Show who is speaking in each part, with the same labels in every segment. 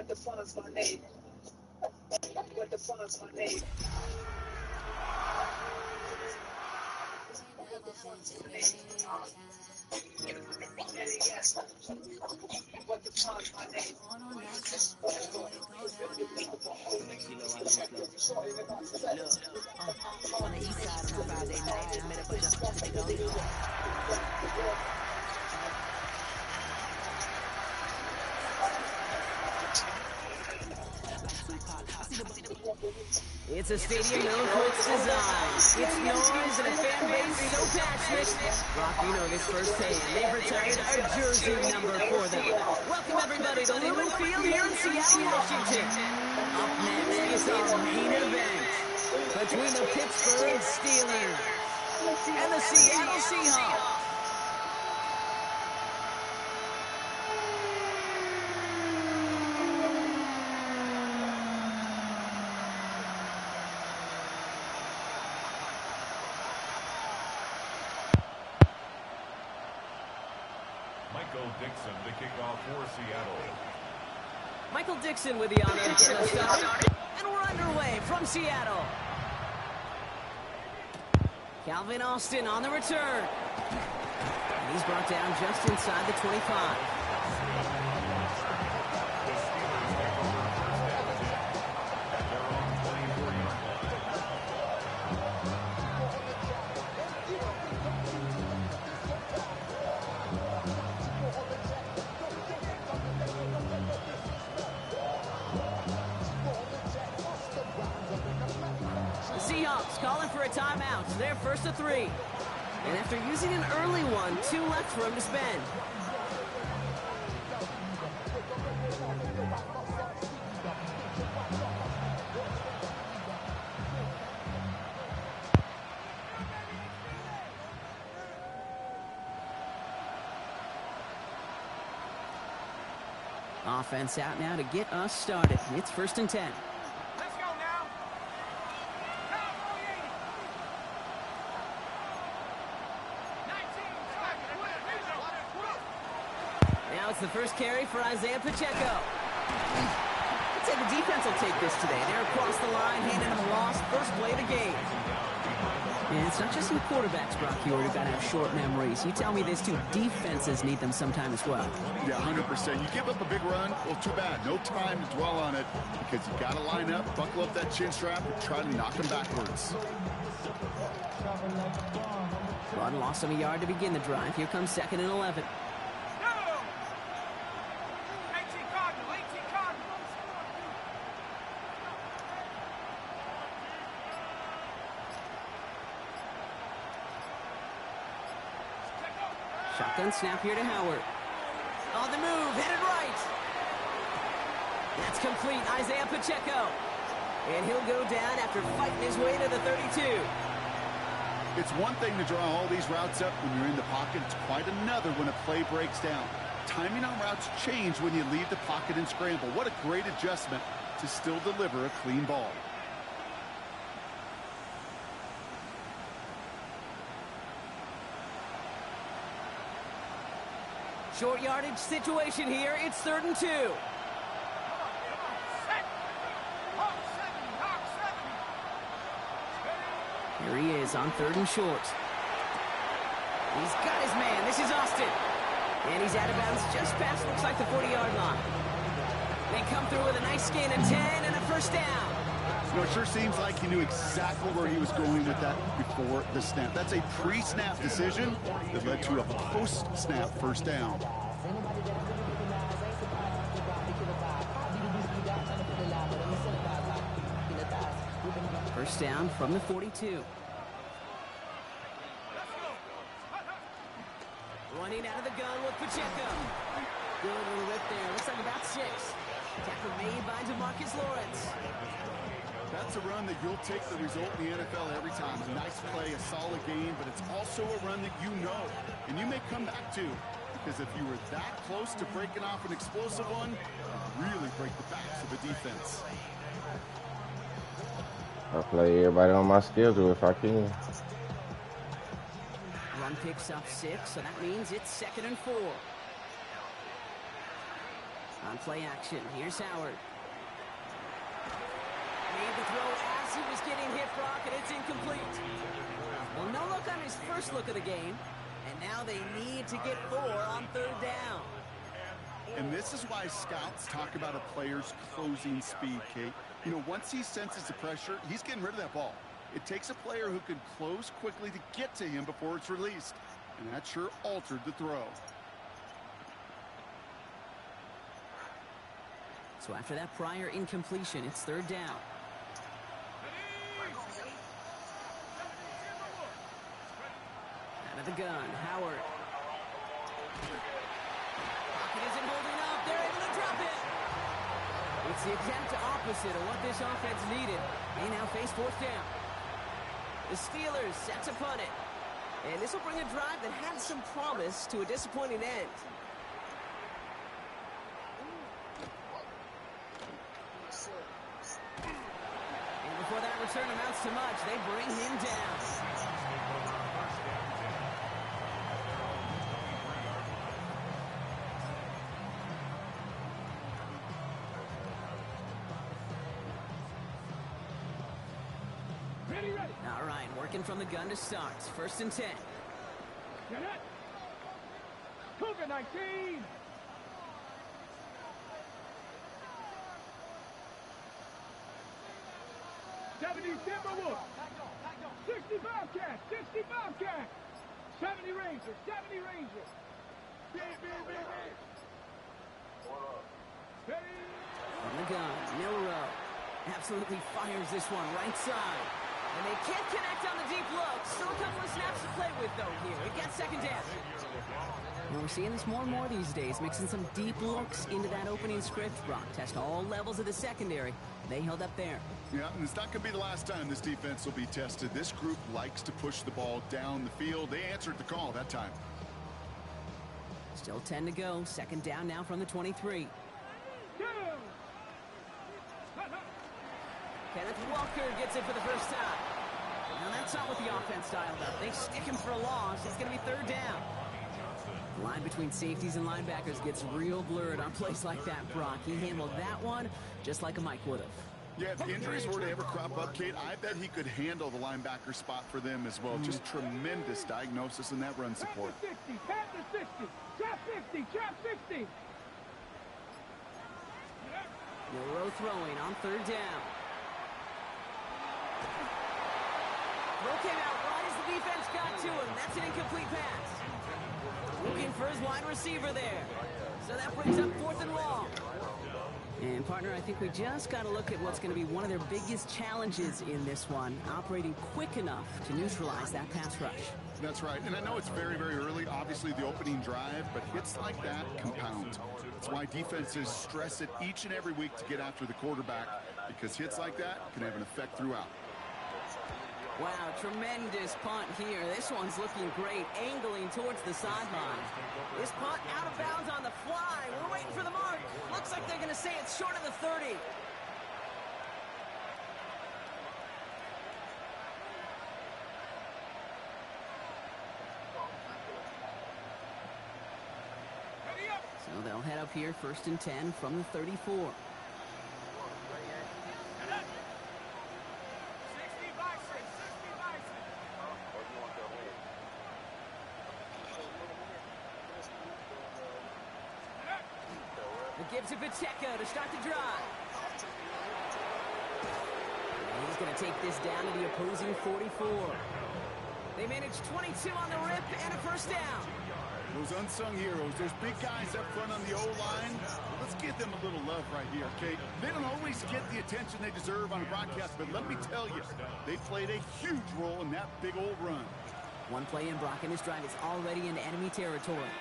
Speaker 1: On the east side on a Friday night, just met up a just to go.
Speaker 2: It's a stadium known for its design, its noise, and a fan base so passionate. Brock, you know this firsthand. They've retired our jersey number for them. Welcome everybody to Lumen Field here in Seattle, Washington. Up next is our main event between the Pittsburgh Steelers and the Seattle Seahawks.
Speaker 3: Michael Dixon to kick off for Seattle.
Speaker 2: Michael Dixon with the honor of getting us started. And we're underway from Seattle. Calvin Austin on the return. And he's brought down just inside the 25. Calling for a timeout. They're first to 3. And after using an early one, 2 left for him to spend. Offense out now to get us started. It's first and 10. It's the first carry for Isaiah Pacheco. I'd say the defense will take this today. They're across the line, handing them a loss. First play of the game. And it's not just some quarterbacks, Brock, who got to have short memories. You tell me this too. Defenses need them sometime as well.
Speaker 4: Yeah, 100%. You give up a big run, well, too bad. No time to dwell on it because you got to line up, buckle up that chin strap, and try to knock them backwards.
Speaker 2: Run lost him a yard to begin the drive. Here comes 2nd and 11. Shotgun snap here to Howard. On the move, headed right. That's complete, Isaiah Pacheco. And he'll go down after fighting his way to the 32.
Speaker 4: It's one thing to draw all these routes up when you're in the pocket. It's quite another when a play breaks down. Timing on routes change when you leave the pocket and scramble. What a great adjustment to still deliver a clean ball.
Speaker 2: Short yardage situation here. It's 3rd and 2. Here he is on 3rd and short. He's got his man. This is Austin. And he's out of bounds just past, looks like, the 40-yard line. They come through with a nice gain of 10 and a first down.
Speaker 4: You know, it sure seems like he knew exactly where he was going with that before the snap. That's a pre-snap decision that led to a post-snap first down.
Speaker 2: First down from the 42. Running out of the gun with Pacheco. Good little rip there. Looks like about 6. Tackle made by DeMarcus Lawrence.
Speaker 4: That's a run that you'll take the result in the NFL every time. A nice play, a solid game, but it's also a run that you know, and you may come back to, because if you were that close to breaking off an explosive one, it really break the backs of the defense.
Speaker 5: I'll play everybody on my schedule if I can.
Speaker 2: Run picks up 6, so that means it's 2nd and 4. On play action, here's Howard. Made the throw as he was getting hit, Brock, and it's incomplete. Well, no look on his first look of the game, and now they need to get 4 on third down.
Speaker 4: And this is why scouts talk about a player's closing speed, Kate. You know, once he senses the pressure, he's getting rid of that ball. It takes a player who can close quickly to get to him before it's released. And that sure altered the throw.
Speaker 2: So after that prior incompletion, it's third down. Out of the gun, Howard. Pocket isn't holding up. They're able to drop it. It's the exact opposite of what this offense needed. They now face fourth down. The Steelers set to punt it. And this will bring a drive that had some promise to a disappointing end. And before that return amounts to much, they bring him down. All right, working from the gun to start. First and 10.
Speaker 6: Get it! Cougar 19! Timberwolves! 60 Bobcats! 60 Bobcats! 70 Rangers! 70 Rangers!
Speaker 2: From the gun, Milrow absolutely fires this one right side. And they can't connect on the deep look. Still a couple of snaps to play with, though, here. It gets second down. Well, we're seeing this more and more these days, mixing some deep looks into that opening script. Brock test all levels of the secondary. They held up there.
Speaker 4: Yeah, and it's not going to be the last time this defense will be tested. This group likes to push the ball down the field. They answered the call that time.
Speaker 2: Still 10 to go. Second down now from the 23. Kenneth Walker gets it for the first time. Now that's not what the offense dialed up. They stick him for a loss. It's going to be third down. The line between safeties and linebackers gets real blurred on plays like that, Brock. He handled that one just like a Mike would have.
Speaker 4: Yeah, if injuries were to ever crop up, Kate, I bet he could handle the linebacker spot for them as well. Just tremendous diagnosis in that run support.
Speaker 6: Pass to 60, trap 50, trap 60.
Speaker 2: Milrow throwing on third down. Throw came out right as the defense got to him. That's an incomplete pass. Looking for his wide receiver there. So that brings up fourth and long. And, partner, I think we just got to look at what's going to be one of their biggest challenges in this one, operating quick enough to neutralize that pass rush.
Speaker 4: That's right. And I know it's very, very early, obviously, the opening drive, but hits like that compound. That's why defenses stress it each and every week to get after the quarterback, because hits like that can have an effect throughout.
Speaker 2: Wow, tremendous punt here. This one's looking great, angling towards the sideline. This punt out of bounds on the fly. We're waiting for the mark. Looks like they're going to say it's short of the 30. So they'll head up here, first and 10 from the 34. Gives it Pacheco to start the drive. And he's going to take this down to the opposing 44. They managed 22 on the rip and a first down.
Speaker 4: Those unsung heroes, those big guys up front on the O-line, let's give them a little love right here, Kate. They don't always get the attention they deserve on a broadcast, but let me tell you, they played a huge role in that big old run.
Speaker 2: One play in, Brock, and this drive is already into enemy territory.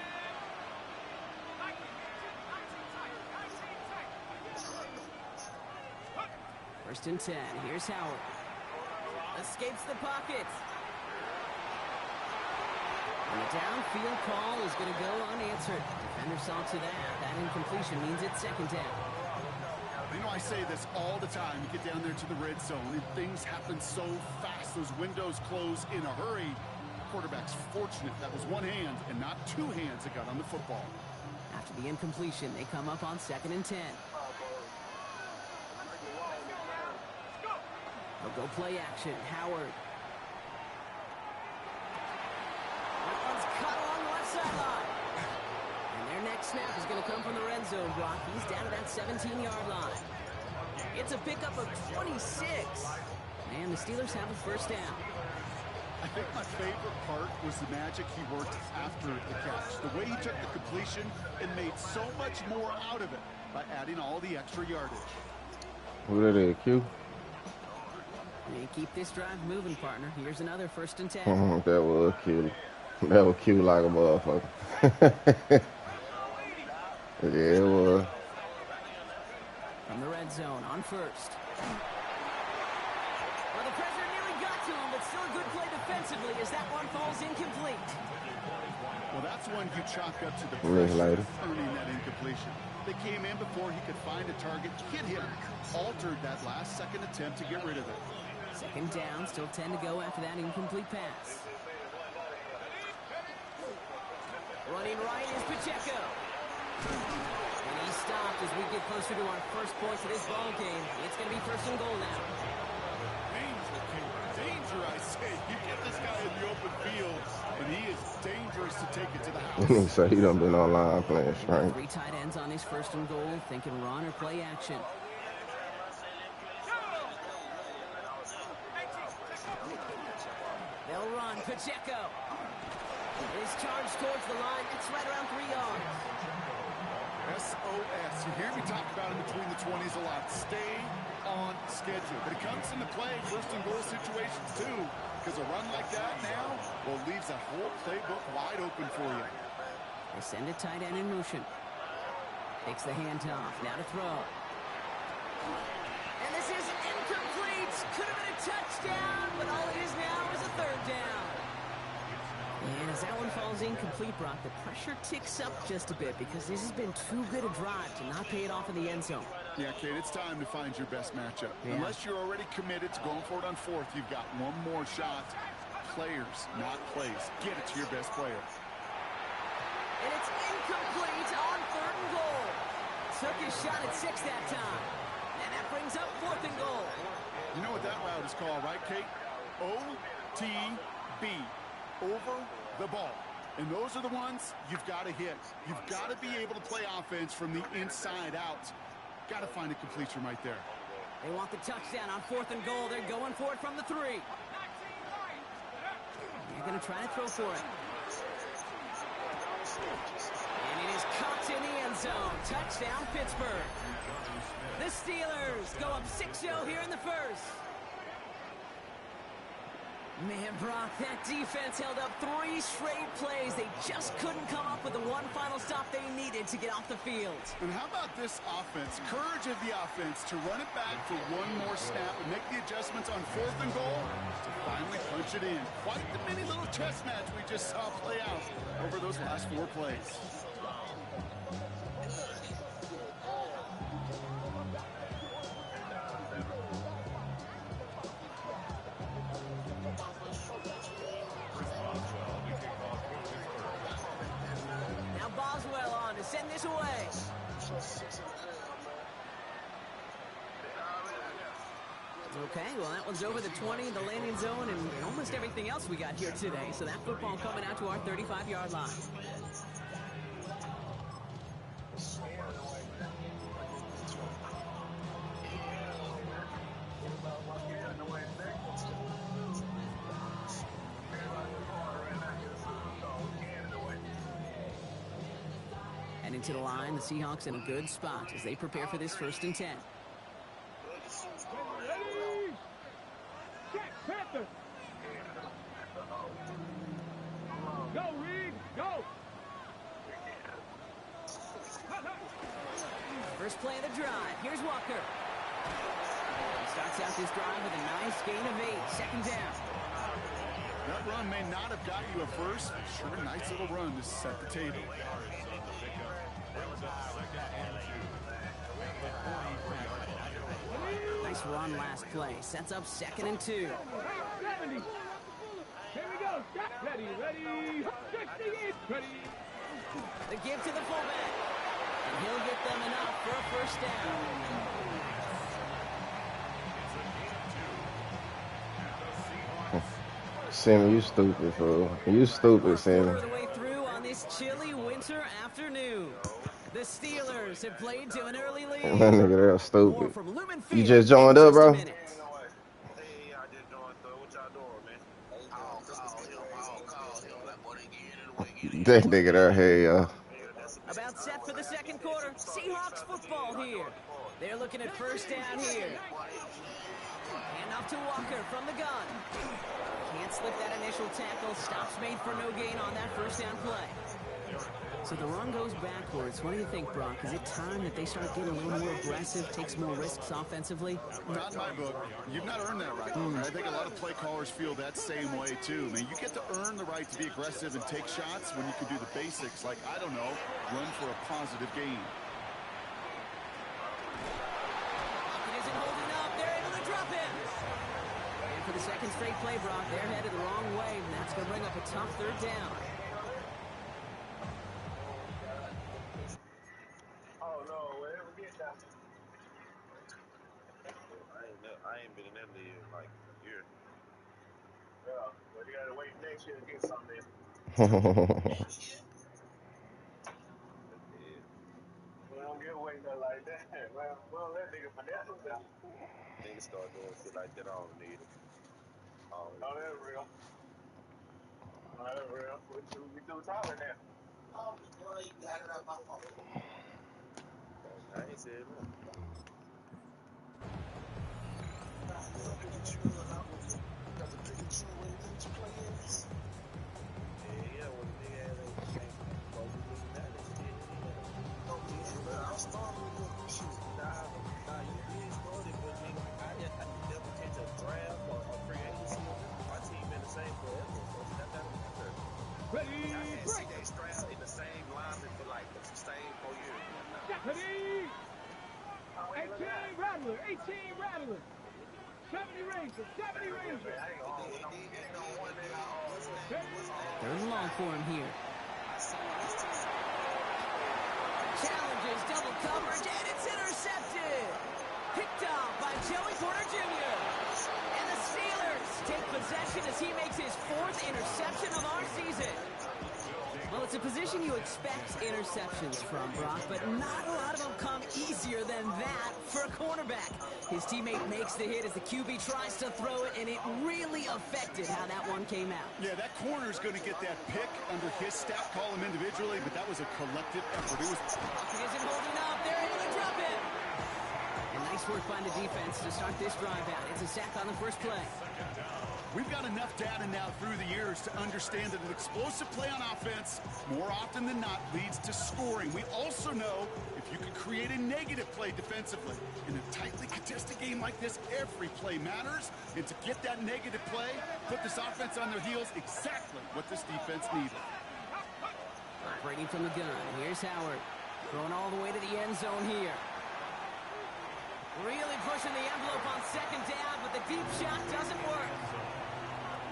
Speaker 2: First and 10. Here's Howard. Escapes the pocket. And the downfield call is going to go unanswered. Defender saw to that. That incompletion means it's second down.
Speaker 4: You know, I say this all the time. You get down there to the red zone, and things happen so fast. Those windows close in a hurry. Quarterback's fortunate that was one hand and not two hands that got on the football.
Speaker 2: After the incompletion, they come up on 2nd and 10. They'll go play action. Howard. That one's cut along the left sideline. And their next snap is going to come from the red zone block. He's down to that 17-yard line. It's a pickup of 26. And the Steelers have a first down.
Speaker 4: I think my favorite part was the magic he worked after the catch. The way he took the completion and made so much more out of it by adding all the extra yardage.
Speaker 5: Who did it, Q?
Speaker 2: They keep this drive moving, partner. Here's another 1st and 10.
Speaker 5: That was cute. That was cute like a motherfucker. Yeah, it was.
Speaker 2: From the red zone on 1st. Well, the pressure nearly got to him, but still a good play defensively as that one falls incomplete.
Speaker 4: Well, that's one you chalk up to the
Speaker 5: Minutes
Speaker 4: pressure
Speaker 5: later.
Speaker 4: of earning that incompletion. They came in before he could find a target, hit him, altered that last second attempt to get rid of it.
Speaker 2: 2nd down, still 10 to go after that incomplete pass. Running right is Pacheco. And he stopped as we get closer to our first points of this ball game. It's going to be 1st and goal now.
Speaker 4: Danger, I say. You get this guy in the open field, and he is dangerous to take it to the house.
Speaker 5: So he done been online playing strength.
Speaker 2: 3 tight ends on his 1st and goal, thinking run or play action. They'll run. Pacheco. His charge towards the line. It's right around 3 yards.
Speaker 4: SOS. You hear me talk about it between the 20s a lot. Stay on schedule. But it comes into play in 1st and goal situations too. Because a run like that now, well, leaves that whole playbook wide open for you.
Speaker 2: They send a tight end in motion. Takes the handoff. Now to throw. And this is incomplete. Could have been a touchdown, but all it is now is a 3rd down. And as that one falls incomplete, Brock, the pressure ticks up just a bit because this has been too good a drive to not pay it off in the end zone.
Speaker 4: Yeah, Kate, it's time to find your best matchup.
Speaker 2: Yeah.
Speaker 4: Unless you're already committed to going for it on 4th, you've got one more shot. Players, not plays. Get it to your best player.
Speaker 2: And it's incomplete on 3rd and goal. Took his shot at 6 that time. And that brings up 4th and goal.
Speaker 4: You know what that route is called, right, Kate? OTB. Over the ball. And those are the ones you've got to hit. You've got to be able to play offense from the inside out. Got to find a completion right there.
Speaker 2: They want the touchdown on 4th and goal. They're going for it from the 3. They're going to try to throw for it. And it is caught in the end zone. Touchdown, Pittsburgh. The Steelers go up 6-0 here in the 1st. Man, Brock, that defense held up 3 straight plays. They just couldn't come up with the one final stop they needed to get off the field.
Speaker 4: And how about this offense? Courage of the offense to run it back for one more snap and make the adjustments on 4th and goal to finally punch it in. Quite the mini little chess match we just saw play out over those last 4 plays.
Speaker 2: Send this away. Okay, well, that one's over the 20, the landing zone, and almost everything else we got here today. So that football coming out to our 35-yard line. Heading to the line, the Seahawks in a good spot as they prepare for this 1st and 10.
Speaker 6: Ready? Check, Panther. Go, Reed, go.
Speaker 2: First play of the drive. Here's Walker. He starts out this drive with a nice gain of 8. 2nd down.
Speaker 4: That run may not have got you a first, but sure, nice little run to set the table.
Speaker 2: Nice run last play. Sets up 2nd and 2.
Speaker 6: 70. Here we go. Stop. Ready, ready. 68. Ready.
Speaker 2: The give to the fullback. He'll get them enough for a first down.
Speaker 5: Sammy, you stupid, fool. You stupid, Sammy.
Speaker 2: Quarter of the way through on this chilly winter afternoon. The Steelers have played to an early lead.
Speaker 5: That nigga there
Speaker 2: More
Speaker 5: stupid.
Speaker 2: from Lumen
Speaker 5: You
Speaker 2: Field
Speaker 5: just
Speaker 2: in
Speaker 5: joined up,
Speaker 2: just a
Speaker 5: bro?
Speaker 2: minute.
Speaker 7: Hey, I just joined though. What y'all doing, man? I'll call him. Like, boy, they get in the way, get in.
Speaker 5: That nigga there, hey,
Speaker 2: About set for the second quarter. Seahawks football here. They're looking at first down here. Hand off to Walker from the gun. Can't slip that initial tackle. Stops made for no gain on that first down play. So the run goes backwards. What do you think, Brock? Is it time that they start getting a little more aggressive, takes more risks offensively?
Speaker 4: Not in my book. You've not earned that right. I think a lot of play callers feel that same way, too. Man, you get to earn the right to be aggressive and take shots when you can do the basics, like, I don't know, run for a positive gain.
Speaker 2: It isn't holding up. They're able to drop him. And for the second straight play, Brock, they're headed the wrong way, and that's going to bring up a tough third down.
Speaker 7: I ain't been in that league in like a year.
Speaker 8: Yeah, well, you gotta wait next year to get something. We don't get away nothing like that. Well, that nigga finesse us out.
Speaker 7: Niggas start doing shit like that. I don't need it.
Speaker 8: Oh, that's real. Oh, that's real. We too tired now.
Speaker 7: Oh, boy, you got it up my phone. I ain't said nothing. Yeah, when the nigga had that shit, I'm starting with this shit. Nah, you did start it, but nigga, I never catch a draft or a free agency. My team been the same forever, so that doesn't matter.
Speaker 6: Ready,
Speaker 7: I had
Speaker 6: break.
Speaker 7: CJ Stroud in the same lineman for like the same 4 years.
Speaker 6: Ready. 18 Rattler, 18 Rattler. 70 Ranger, 70 Ranger.
Speaker 2: Third and long for him here. Challenges double coverage, and it's intercepted. Picked off by Joey Porter Jr. And the Steelers take possession as he makes his fourth interception of our season. Well, it's a position you expect interceptions from, Brock, but not a lot of them come easier than that for a cornerback. His teammate makes the hit as the QB tries to throw it, and it really affected how that one came out.
Speaker 4: Yeah, that corner's going to get that pick under his stat column individually, but that was a collective effort. It was.
Speaker 2: Pocket isn't holding up. They're able to drop it. And nice work by the defense to start this drive out. It's a sack on the first play.
Speaker 4: We've got enough data now through the years to understand that an explosive play on offense, more often than not, leads to scoring. We also know if you can create a negative play defensively. In a tightly contested game like this, every play matters. And to get that negative play, put this offense on their heels, exactly what this defense needed.
Speaker 2: Brady from the gun. Here's Howard. Throwing all the way to the end zone here. Really pushing the envelope on second down, but the deep shot doesn't work.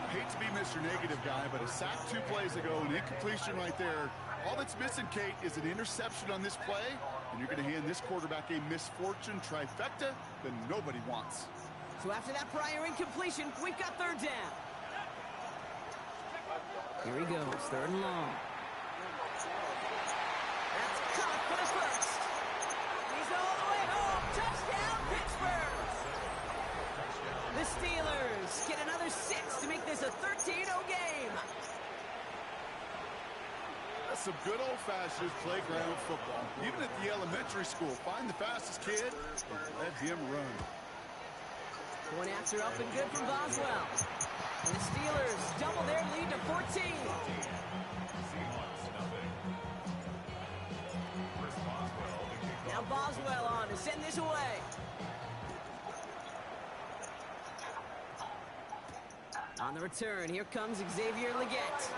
Speaker 4: I hate to be Mr. Negative guy, but a sack 2 plays ago, an incompletion right there. All that's missing, Kate, is an interception on this play, and you're going to hand this quarterback a misfortune trifecta that nobody wants.
Speaker 2: So after that prior incompletion, we've got third down. Here he goes, third and long. That's caught for the first. He's all the way home. Touchdown, Pittsburgh. The Steelers get another 6 to make this a 13-0 game.
Speaker 4: That's some good old-fashioned playground football. Even at the elementary school, find the fastest kid and let him run.
Speaker 2: Point after up and good from Boswell. And the Steelers double their lead to 14. Now Boswell on to send this away. On the return, here comes Xavier Legette.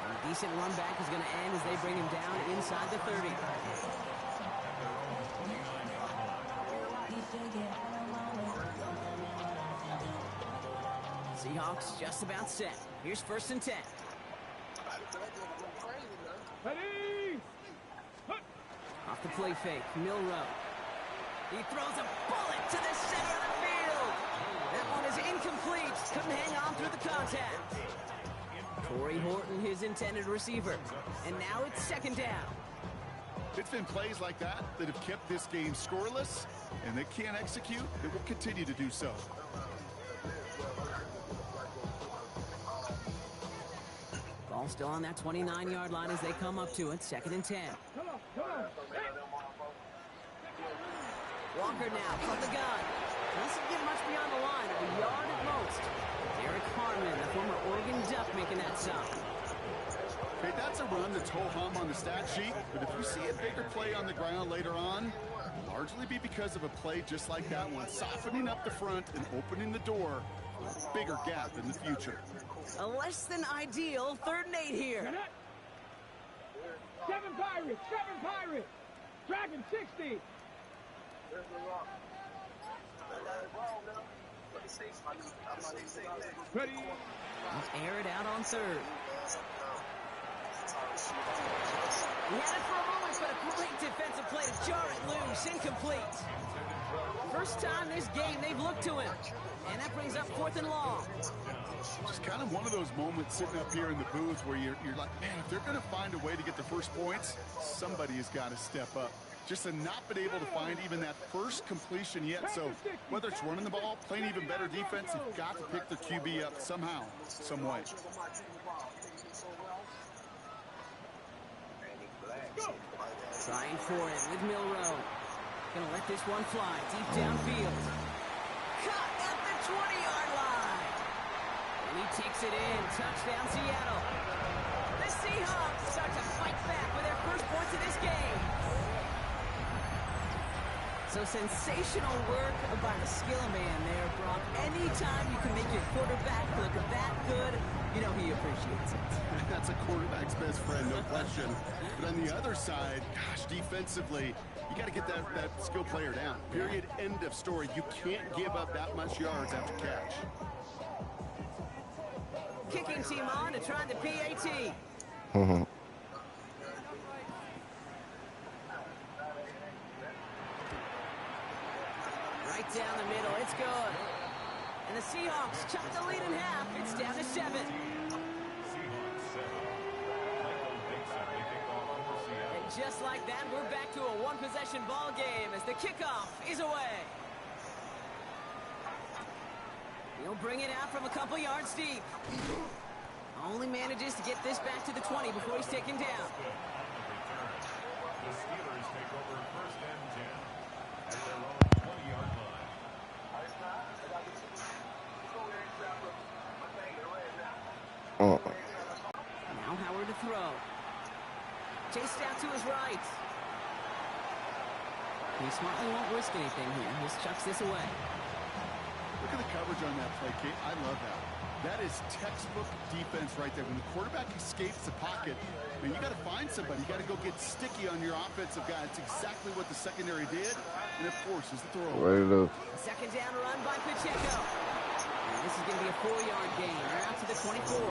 Speaker 2: And a decent run back is going to end as they bring him down inside the 30. Seahawks just about set. Here's 1st and 10.
Speaker 6: Ready.
Speaker 2: Off the play fake. Milroe. He throws a bullet to the center of the field. That one is incomplete. Couldn't hang on through the contact. Torrey Horton, his intended receiver. And now it's second down.
Speaker 4: It's been plays like that that have kept this game scoreless, and they can't execute. They will continue to do so.
Speaker 2: Ball still on that 29-yard line as they come up to it. Second and 10. Walker now from the gun. Doesn't get much beyond the line, a yard at most. Derek Harmon, the former Oregon Duck, making that stop.
Speaker 4: Okay, that's a run that's ho-hum on the stat sheet, but if you see a bigger play on the ground later on, it'll largely be because of a play just like that one, softening up the front and opening the door for a bigger gap in the future.
Speaker 2: A less than ideal 3rd and 8 here.
Speaker 6: 7 Pirates. Dragon 60. Ready.
Speaker 2: Let's air it out on 3rd. He had it for a moment, but a great defensive play to jar it loose. Incomplete. First time this game they've looked to him. And that brings up 4th and long.
Speaker 4: Just kind of one of those moments sitting up here in the booth where you're like, man, if they're going to find a way to get the first points, somebody has got to step up. Just to not been able to find even that first completion yet. So whether it's running the ball, playing even better defense, you've got to pick their QB up somehow, some way.
Speaker 2: Trying for it with Milroe. Gonna let this one fly deep downfield. Cut at the 20-yard line. And he takes it in. Touchdown, Seattle. The Seahawks start to fight back with their first points of this game. So sensational work by the skill man there, Brock. Anytime you can make your quarterback look that good, you know he appreciates it.
Speaker 4: That's a quarterback's best friend, no question. But on the other side, gosh, defensively, you got to get that skill player down. Period. End of story. You can't give up that much yards after catch.
Speaker 2: Kicking team on to try the PAT. Right down the middle, it's good. And the Seahawks chop the lead in half. It's down to 7. And just like that, we're back to a one-possession ball game as the kickoff is away. He'll bring it out from a couple yards deep. Only manages to get this back to the 20 before he's taken down.
Speaker 3: The Steelers take over 1st and 10 at their own 20-yard line.
Speaker 2: Now Howard to throw. Chased out to his right. He smartly won't risk anything here. He just chucks this away.
Speaker 4: Look at the coverage on that play, Kate. I love that. That is textbook defense right there. When the quarterback escapes the pocket, man, you got to find somebody. You got to go get sticky on your offensive guy. It's exactly what the secondary did, and it forces the throw.
Speaker 2: Second down run by Pacheco. And this is going to be a 4-yard gain. They're out to the 24.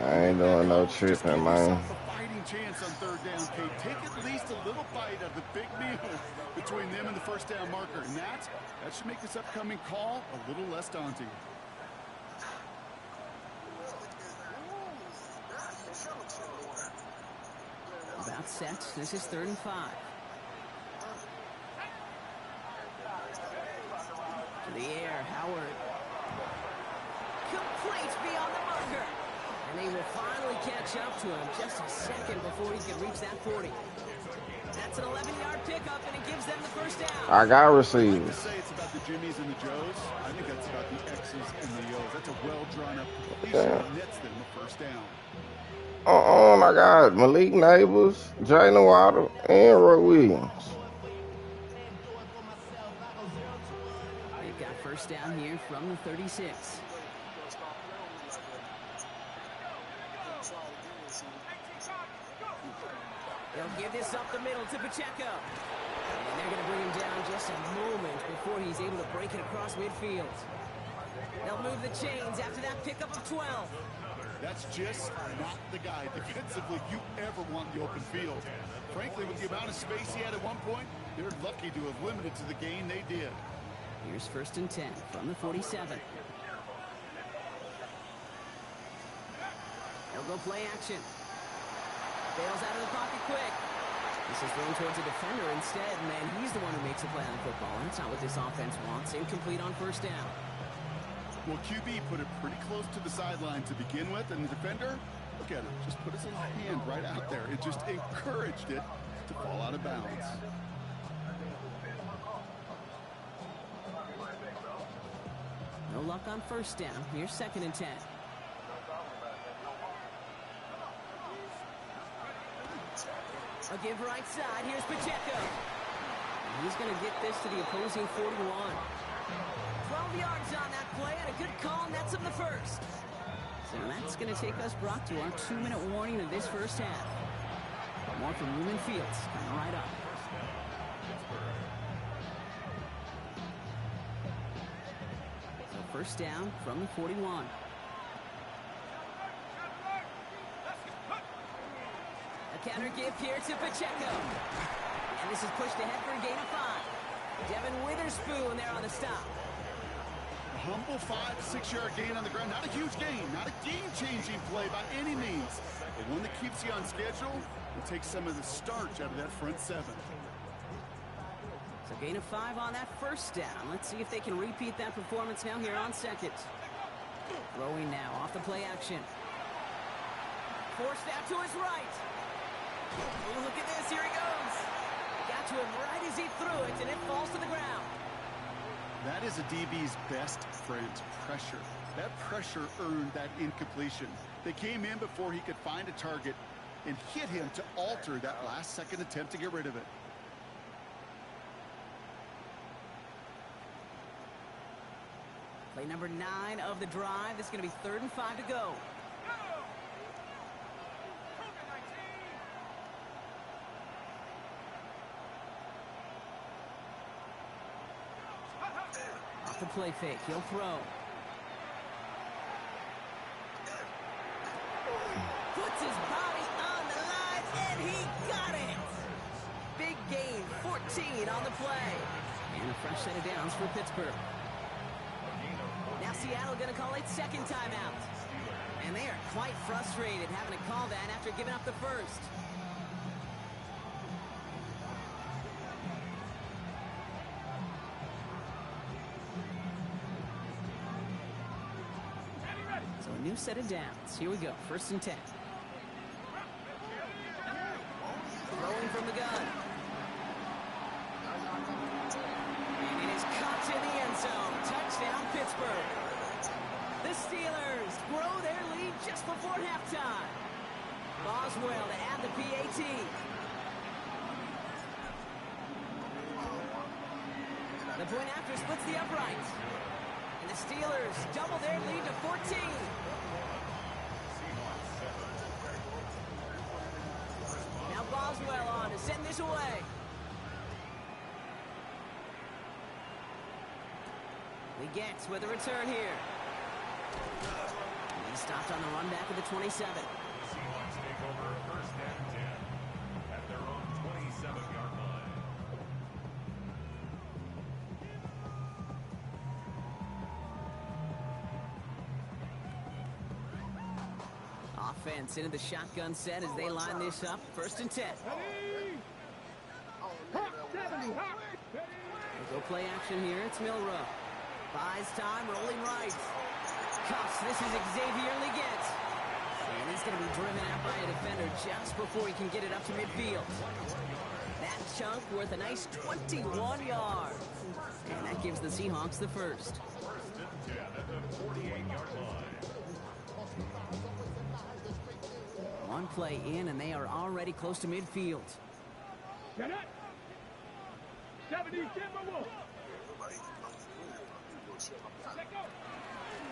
Speaker 5: I ain't doing no tripping, man.
Speaker 4: A fighting chance on 3rd down, Kate. Take at least a little bite of the big meal between them and the 1st down marker, and that should make this upcoming call a little less daunting.
Speaker 2: About set. This is 3rd and 5. To the air, Howard. Complete beyond the marker. And they will finally catch up to him just a second before he can reach that 40. That's an 11-yard pickup, and it gives them the 1st down.
Speaker 5: I got
Speaker 4: I
Speaker 5: receivers.
Speaker 4: like to say it's about the Jimmies and the Joes. I think that's about the X's and the O's. That's a well-drawn-up completion that nets them a 1st down.
Speaker 5: Oh my God, Malik Neighbors, Jalen Waddle, and Roy Williams.
Speaker 2: They've got 1st down here from the 36. They'll give this up the middle to Pacheco. And they're going to bring him down just a moment before he's able to break it across midfield. They'll move the chains after that pickup of 12.
Speaker 4: That's just not the guy defensively you ever want in the open field. Frankly, with the amount of space he had at one point, they're lucky to have limited to the gain they did.
Speaker 2: Here's 1st and 10 from the 47. They'll go play action. Bails out of the pocket quick. This is thrown towards a defender instead, and then he's the one who makes a play on the football. That's not what this offense wants. Incomplete on 1st down.
Speaker 4: Well, QB put it pretty close to the sideline to begin with, and the defender, look at him, just put his little hand right out there. It just encouraged it to fall out of bounds.
Speaker 2: No luck on 1st down. Here's 2nd and 10. A give right side. Here's Pacheco. He's going to get this to the opposing 41. 12 yards on that play, and a good call, and that's him the first. So that's going to take us, Brock, to our 2-minute warning of this 1st half. More from Newman Fields coming right up. So 1st down from the 41. A counter give here to Pacheco. And this is pushed ahead for a gain of 5. Devin Witherspoon there on the stop.
Speaker 4: Humble 5 to 6 yard gain on the ground. Not a huge gain, not a game-changing play by any means, but one that keeps you on schedule and takes some of the starch out of that front 7.
Speaker 2: So gain of 5 on that 1st down. Let's see if they can repeat that performance now here on 2nd. Throwing now off the play action. Forced out to his right. Oh, look at this, here he goes. Got to him right as he threw it, and it falls to the ground.
Speaker 4: That is a DB's best friend, pressure. That pressure earned that incompletion. They came in before he could find a target and hit him to alter that last-second attempt to get rid of it.
Speaker 2: Play number 9 of the drive. This is going to be 3rd and 5 to go. Off the play fake, he'll throw. Puts his body on the line, and he got it! Big gain, 14 on the play. And a fresh set of downs for Pittsburgh. Now Seattle going to call it 2nd timeout. And they are quite frustrated having to call that after giving up the 1st. So a new set of downs. Here we go. 1st and 10. Throwing from the gun. And it is caught in the end zone. Touchdown, Pittsburgh. The Steelers grow their lead just before halftime. Boswell to add the PAT. The point after splits the uprights. And the Steelers double their lead to 14. Now Boswell on to send this away. He gets with a return here. And he stopped on the run back of the 27.
Speaker 3: The Seahawks take over 1st and 10 at their own 27-yard line.
Speaker 2: Offense into the shotgun set as they line this up. 1st and 10. They'll go play action here. It's Milrow. Buys time, rolling right. Cuffs, this is Xavier Leggett. And he's going to be driven out by a defender just before he can get it up to midfield. That chunk worth a nice 21 yards. And that gives the Seahawks the 1st.
Speaker 3: 1st and 10 at the 48-yard line.
Speaker 2: One play in, and they are already close to midfield.
Speaker 6: Get it. 70 Timberwolves.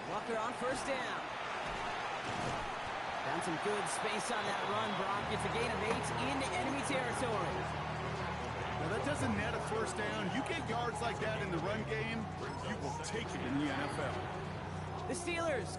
Speaker 2: Walker on 1st down. Found some good space on that run, Brock. It's a gain of 8 into enemy territory.
Speaker 4: Well, that doesn't net a 1st down. You get yards like that in the run game, you will take it in the NFL.
Speaker 2: The Steelers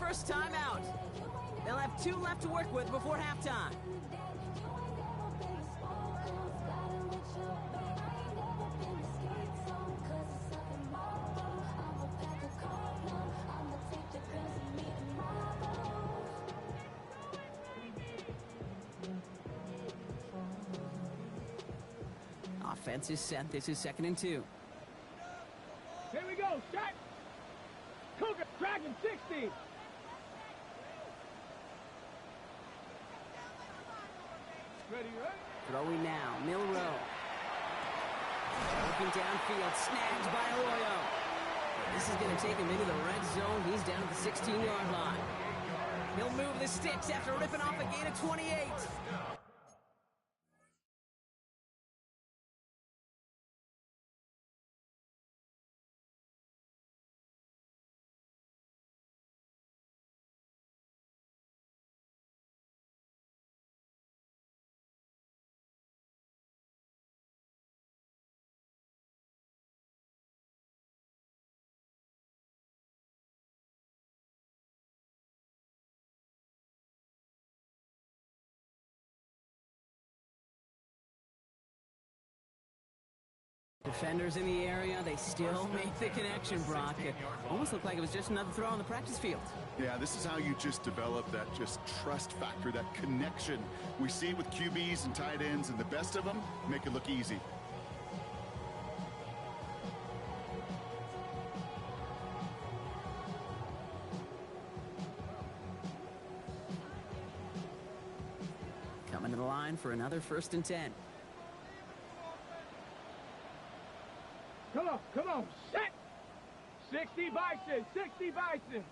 Speaker 2: first timeout. They'll have 2 left to work with before halftime. Offense is set. This is 2nd and 2.
Speaker 6: Here we go. Shot. Cougar. Dragon 60. Ready, right?
Speaker 2: Throwing now, Milroe. Looking downfield, snagged by Arroyo. This is going to take him into the red zone. He's down at the 16-yard line. He'll move the sticks after ripping off a gain of 28. Defenders in the area, they still make the connection, Brock. It almost looked like it was just another throw on the practice field.
Speaker 4: Yeah, this is how you just develop that just trust factor, that connection. We see it with QBs and tight ends, and the best of them make it look easy.
Speaker 2: Coming to the line for another 1st and 10.
Speaker 6: Come on, set. 60 Bison, 60 Bison.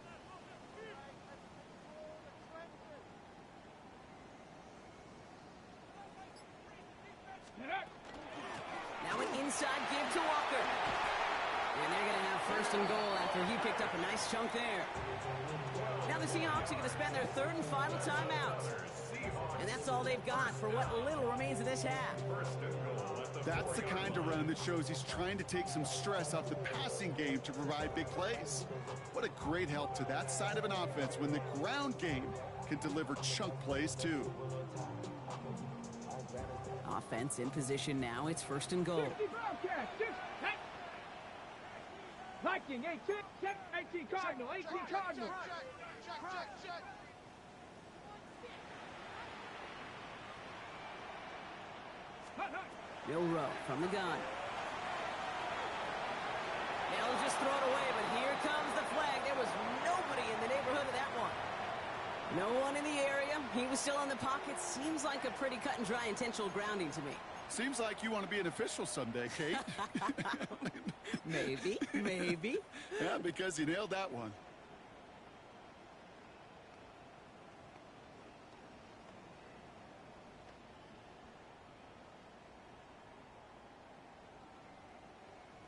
Speaker 2: Now an inside give to Walker. And they're going to have 1st and goal after he picked up a nice chunk there. Now the Seahawks are going to spend their 3rd and final timeout. And that's all they've got for what little remains of this half.
Speaker 4: That's the kind of run that shows he's trying to take some stress off the passing game to provide big plays. What a great help to that side of an offense when the ground game can deliver chunk plays too.
Speaker 2: Offense in position now. It's 1st and goal.
Speaker 6: 60 Bobcats, 6, Viking, 18 Cardinal, 18 Cardinal.
Speaker 2: Milroe from the gun. They'll just throw it away, but here comes the flag. There was nobody in the neighborhood of that one. No one in the area. He was still in the pocket. Seems like a pretty cut and dry intentional grounding to me.
Speaker 4: Seems like you want to be an official someday, Kate.
Speaker 2: Maybe, maybe.
Speaker 4: Yeah, because you nailed that one.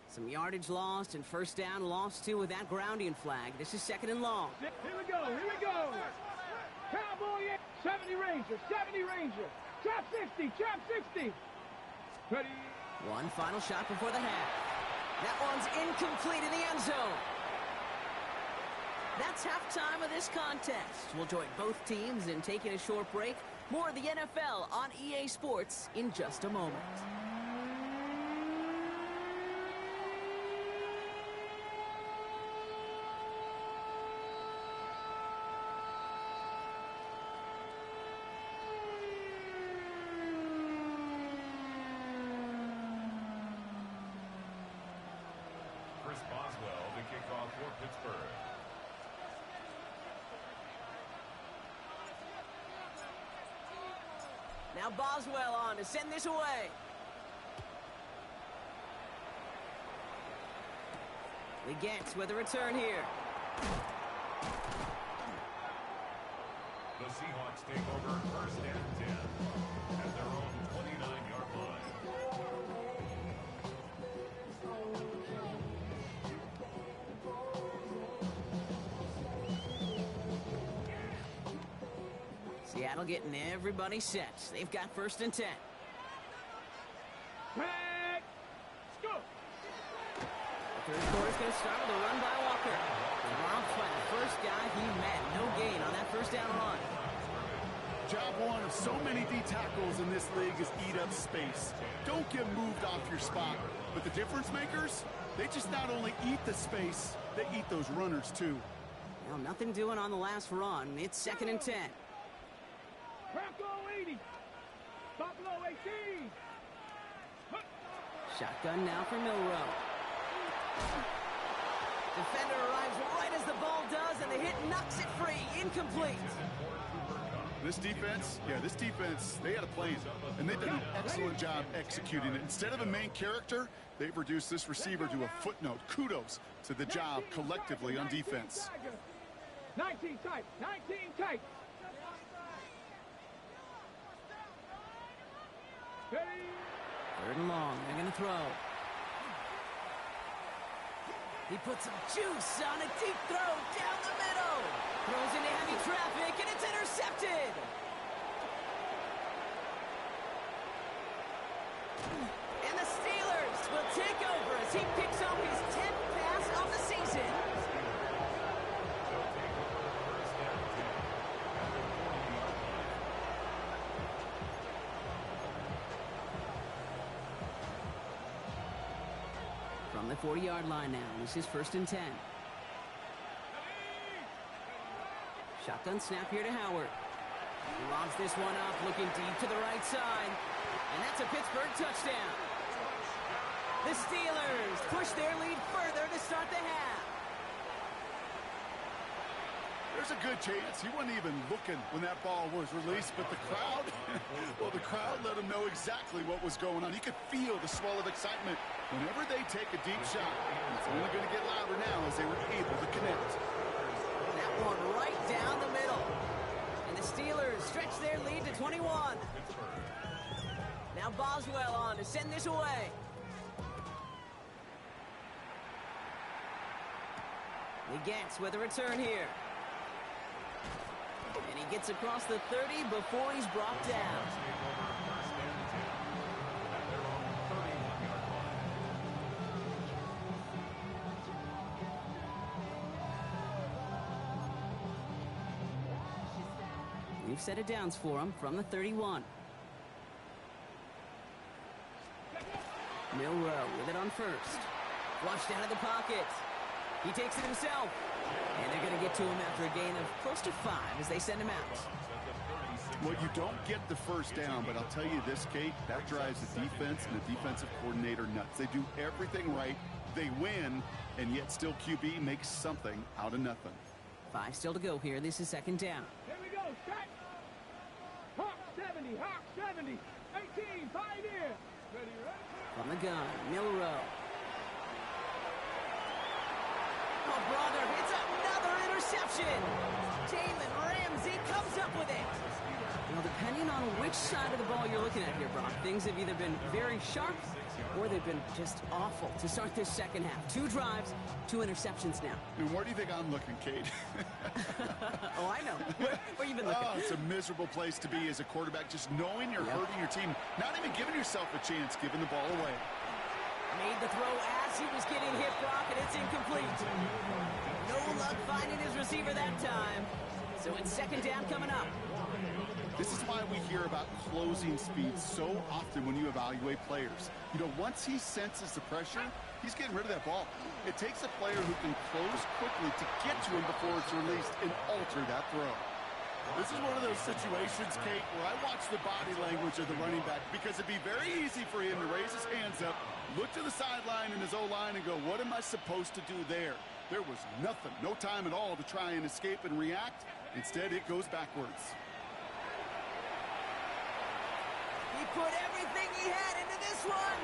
Speaker 2: Some yardage lost and 1st down lost too with that grounding flag. This is 2nd and long.
Speaker 6: Here we go, here we go. Cowboy, 70 Ranger, 70 Ranger. Trap 60, trap 60. Ready.
Speaker 2: One final shot before the half. That one's incomplete in the end zone. That's halftime of this contest. We'll join both teams in taking a short break. More of the NFL on EA Sports in just a moment.
Speaker 3: Chris Boswell to kick off for Pittsburgh.
Speaker 2: Now Boswell on to send this away. Legette with a return here.
Speaker 3: The Seahawks take over 1st and 10 at their own 29-yard line.
Speaker 2: Seattle getting everybody set. They've got 1st and 10.
Speaker 6: Let's go.
Speaker 2: The 3rd quarter's going to start with a run by Walker. Walker. Dropped by the first guy he met. No gain on that first down run.
Speaker 4: Job one of so many D tackles in this league is eat up space. Don't get moved off your spot. But the difference makers, they just not only eat the space, they eat those runners too.
Speaker 2: Well, nothing doing on the last run. It's 2nd and 10.
Speaker 6: Bronco 80. Buffalo 18.
Speaker 2: Shotgun now for Milrow. Defender arrives right as the ball does, and the hit knocks it free. Incomplete.
Speaker 4: This defense, they had a plan, and they've done an excellent job executing it. Instead of a main character, they've reduced this receiver to a footnote. Kudos to the job collectively on defense.
Speaker 6: 19 tight, 19 tight. Ready?
Speaker 2: 3rd and long. They're going to throw. He puts some juice on a deep throw down the middle. Throws into heavy traffic, and it's intercepted. And the Steelers will take over as he picks up his 10th pass of the season. From the 40-yard line now, this is 1st and 10. Shotgun snap here to Howard. He lobs this one up, looking deep to the right side. And that's a Pittsburgh touchdown. The Steelers push their lead further to start the half.
Speaker 4: There's a good chance he wasn't even looking when that ball was released, but the crowd, well, the crowd let him know exactly what was going on. He could feel the swell of excitement whenever they take a deep shot. It's only going to get louder now as they were able to connect.
Speaker 2: That one right down the middle. And the Steelers stretch their lead to 21. Now Boswell on to send this away. Legance with a return here. And he gets across the 30 before he's brought down. We've set it downs for him from the 31. Milrow with it on first. Flushed out of the pocket. He takes it himself. And they're going to get to him after a gain of close to 5 as they send him out.
Speaker 4: Well, you don't get the first down, but I'll tell you this, Kate, that drives the defense and the defensive coordinator nuts. They do everything right. They win, and yet still QB makes something out of nothing.
Speaker 2: 5 still to go here. This is 2nd down.
Speaker 6: Here we go, set. Hawk 70, Hawk 70. 18, 5 here. Ready, ready?
Speaker 2: From the gun, Milrow. Oh, brother, it's another interception. Jalen Ramsey comes up with it. Well, depending on which side of the ball you're looking at here, Brock, things have either been very sharp or they've been just awful to start this second half. 2 drives, 2 interceptions now.
Speaker 4: And where do you think I'm looking, Kate?
Speaker 2: Oh, I know. Where you been looking?
Speaker 4: Oh, it's a miserable place to be as a quarterback, just knowing you're hurting your team, not even giving yourself a chance, giving the ball away.
Speaker 2: Made the throw as he was getting hit, Brock, and it's incomplete. No luck finding his receiver that time. So it's 2nd down coming up.
Speaker 4: This is why we hear about closing speed so often when you evaluate players. You know, once he senses the pressure, he's getting rid of that ball. It takes a player who can close quickly to get to him before it's released and alter that throw. This is one of those situations, Kate, where I watch the body language of the running back because it'd be very easy for him to raise his hands up, look to the sideline in his O-line and go, what am I supposed to do there? There was nothing, no time at all to try and escape and react. Instead, it goes backwards.
Speaker 2: He put everything he had into this one.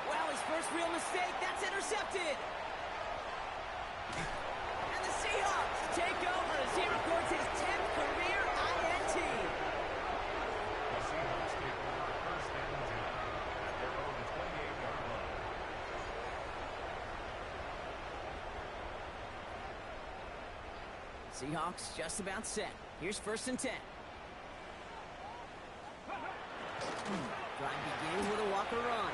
Speaker 2: Well, his first real mistake, that's intercepted. And the Seahawks take over as he records his 10th career INT.
Speaker 3: The Seahawks take over 1st and 10 at their own 28-yard line.
Speaker 2: Seahawks just about set. Here's 1st and 10. Drive begins with a Walker run.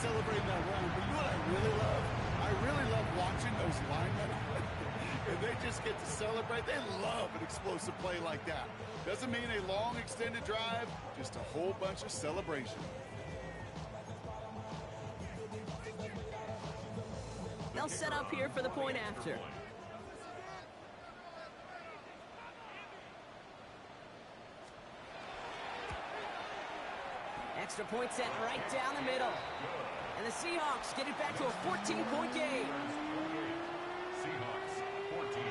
Speaker 4: celebrating that run, but you know what I really love? I really love watching those linemen. And they just get to celebrate. They love an explosive play like that. Doesn't mean a long extended drive, just a whole bunch of celebration.
Speaker 2: They'll set up here for the point after. Extra point set right down the middle. And the Seahawks get it back to a 14-point game.
Speaker 3: Seahawks 14.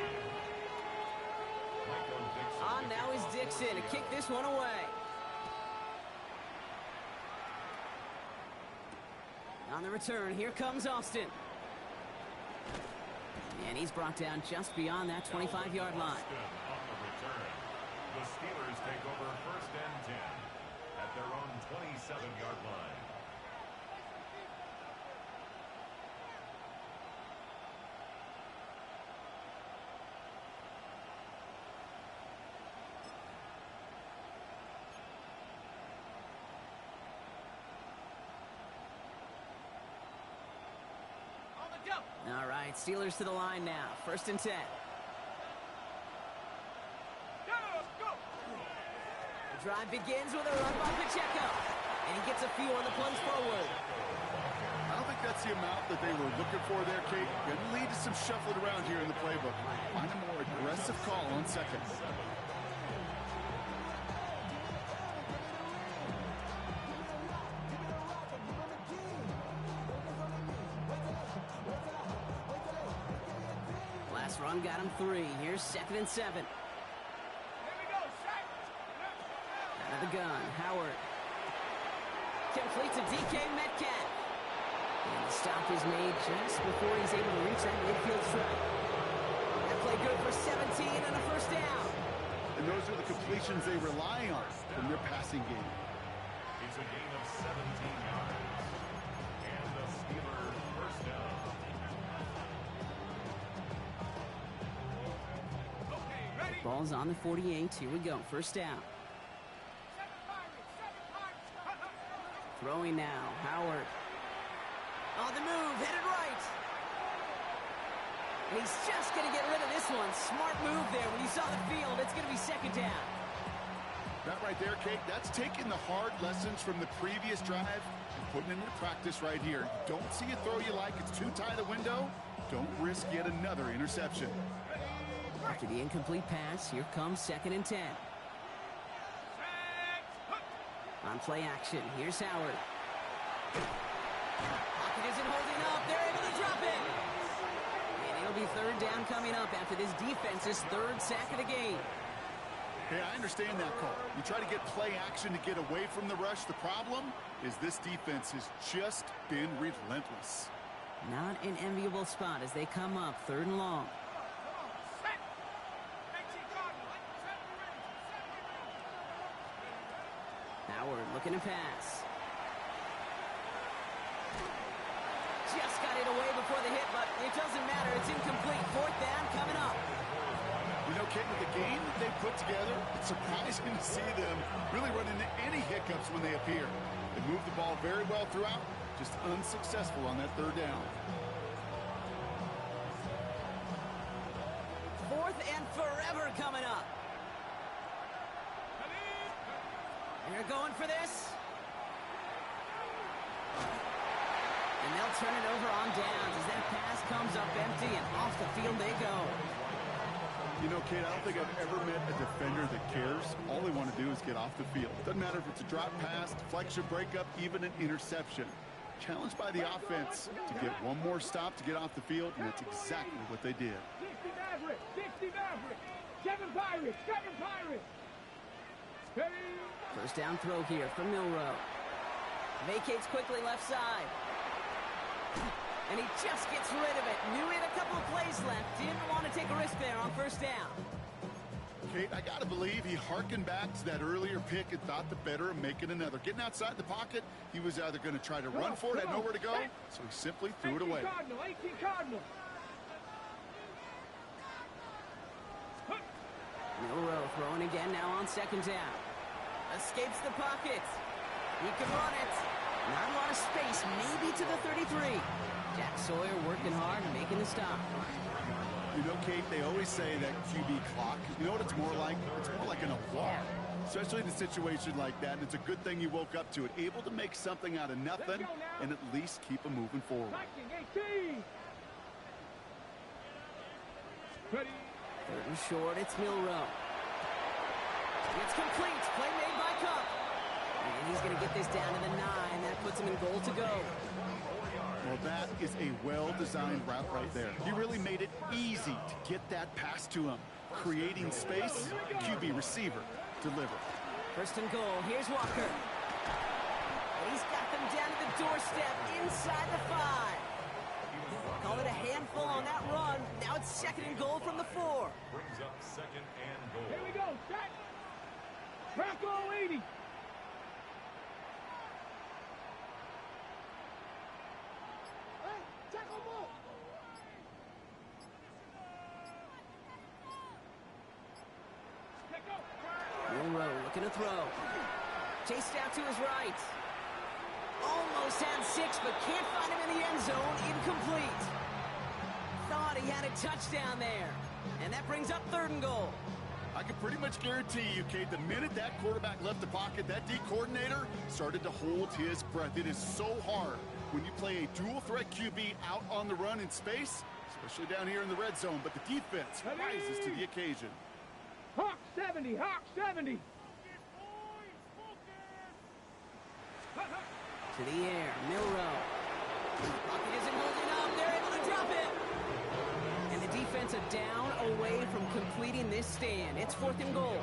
Speaker 3: Michael Dixon.
Speaker 2: On now is Dixon to kick this one away. On the return, here comes Austin. And he's brought down just beyond that 25-yard line.
Speaker 3: On the return, the Steelers take over first and 10 at their own 27-yard line.
Speaker 2: All right, Steelers to the line now. First and 10. The drive begins with a run by Pacheco. And he gets a few on the plunge forward.
Speaker 4: I don't think that's the amount that they were looking for there, Kate. Going to lead to some shuffling around here in the playbook. Find a more aggressive call on second.
Speaker 2: Last run got him 3. Here's second and 7. Out of the gun, Howard. Complete to DK Metcalf. And the stop is made just before he's able to reach that midfield strike. That play good for 17 and a first down.
Speaker 4: And those are the completions they rely on from their passing game.
Speaker 3: It's a gain of 17 yards. And the Steelers first down.
Speaker 2: Ball's on the 48. Here we go. First down. Throwing now. Howard. On the move. Headed right. And he's just going to get rid of this one. Smart move there. When you saw the field, it's going to be second down.
Speaker 4: That right there, Kate, that's taking the hard lessons from the previous drive and putting it into practice right here. You don't see a throw you like. It's too tight a window. Don't risk yet another interception.
Speaker 2: After the incomplete pass, here comes second and 10. On play action, here's Howard. Pocket isn't holding up. They're able to drop it. And it'll be third down coming up after this defense's third sack of the game.
Speaker 4: Hey, I understand that call. You try to get play action to get away from the rush. The problem is this defense has just been relentless.
Speaker 2: Not an enviable spot as they come up third and long. Howard looking to pass. Just got it away before the hit, but it doesn't matter. It's incomplete. Fourth down coming up.
Speaker 4: You know, Kate, with the game that they put together, it's surprising to see them really run into any hiccups when they appear. They move the ball very well throughout, just unsuccessful on that third down.
Speaker 2: Fourth and forever coming up. They're going for this. And they'll turn it over on downs as that pass comes up empty and off the field they go.
Speaker 4: You know, Kate, I don't think I've ever met a defender that cares. All they want to do is get off the field. Doesn't matter if it's a drop pass, deflection, breakup, even an interception. Challenged by the offense to get one more stop to get off the field, and that's exactly what they did.
Speaker 6: 60 Mavericks, 60 Mavericks, 7 Pirates, 7 Pirates.
Speaker 2: First down throw here from Milroe. Vacates quickly left side. And he just gets rid of it. Knew he had a couple of plays left. Didn't want to take a risk there on first down.
Speaker 4: Kate, I got to believe he hearkened back to that earlier pick and thought the better of making another. Getting outside the pocket, he was either going to try to run for it, had nowhere to go, so he simply threw it away.
Speaker 6: 18 Cardinal.
Speaker 2: Milroe throwing again now on second down. Escapes the pocket. He can run it. Not a lot of space, maybe to the 33. Jack Sawyer working hard and making the stop.
Speaker 4: You know, Kate, they always say that QB clock, you know what it's more like? It's more like an alarm, especially in a situation like that. And it's a good thing you woke up to it, able to make something out of nothing and at least keep them moving forward.
Speaker 6: 18. Ready.
Speaker 2: Third and short, it's Milrow. It's complete. Play made by Cup. And he's going to get this down to the 9. That puts him in goal to go.
Speaker 4: Well, that is a well-designed route right there. He really made it easy to get that pass to him. Creating space, QB receiver, deliver.
Speaker 2: First and goal, here's Walker. And he's got them down to the doorstep inside the 5. Call it a handful on that run. Now it's second and goal from the 4.
Speaker 3: Brings up second and goal.
Speaker 6: Here we go. Set. Rocco 80.
Speaker 2: Milrow looking to throw. Chased out to his right. Almost had 6, but can't find him in the end zone. Incomplete. Thought he had a touchdown there. And that brings up third and goal.
Speaker 4: I can pretty much guarantee you, Kate, the minute that quarterback left the pocket, that D coordinator started to hold his breath. It is so hard when you play a dual-threat QB out on the run in space, especially down here in the red zone, but the defense rises to the occasion.
Speaker 6: Hawk 70. Hawk 70.
Speaker 2: To the air, Milrow. Pocket isn't holding up. They're able to drop it. And the defense a down away from completing this stand. It's fourth and goal.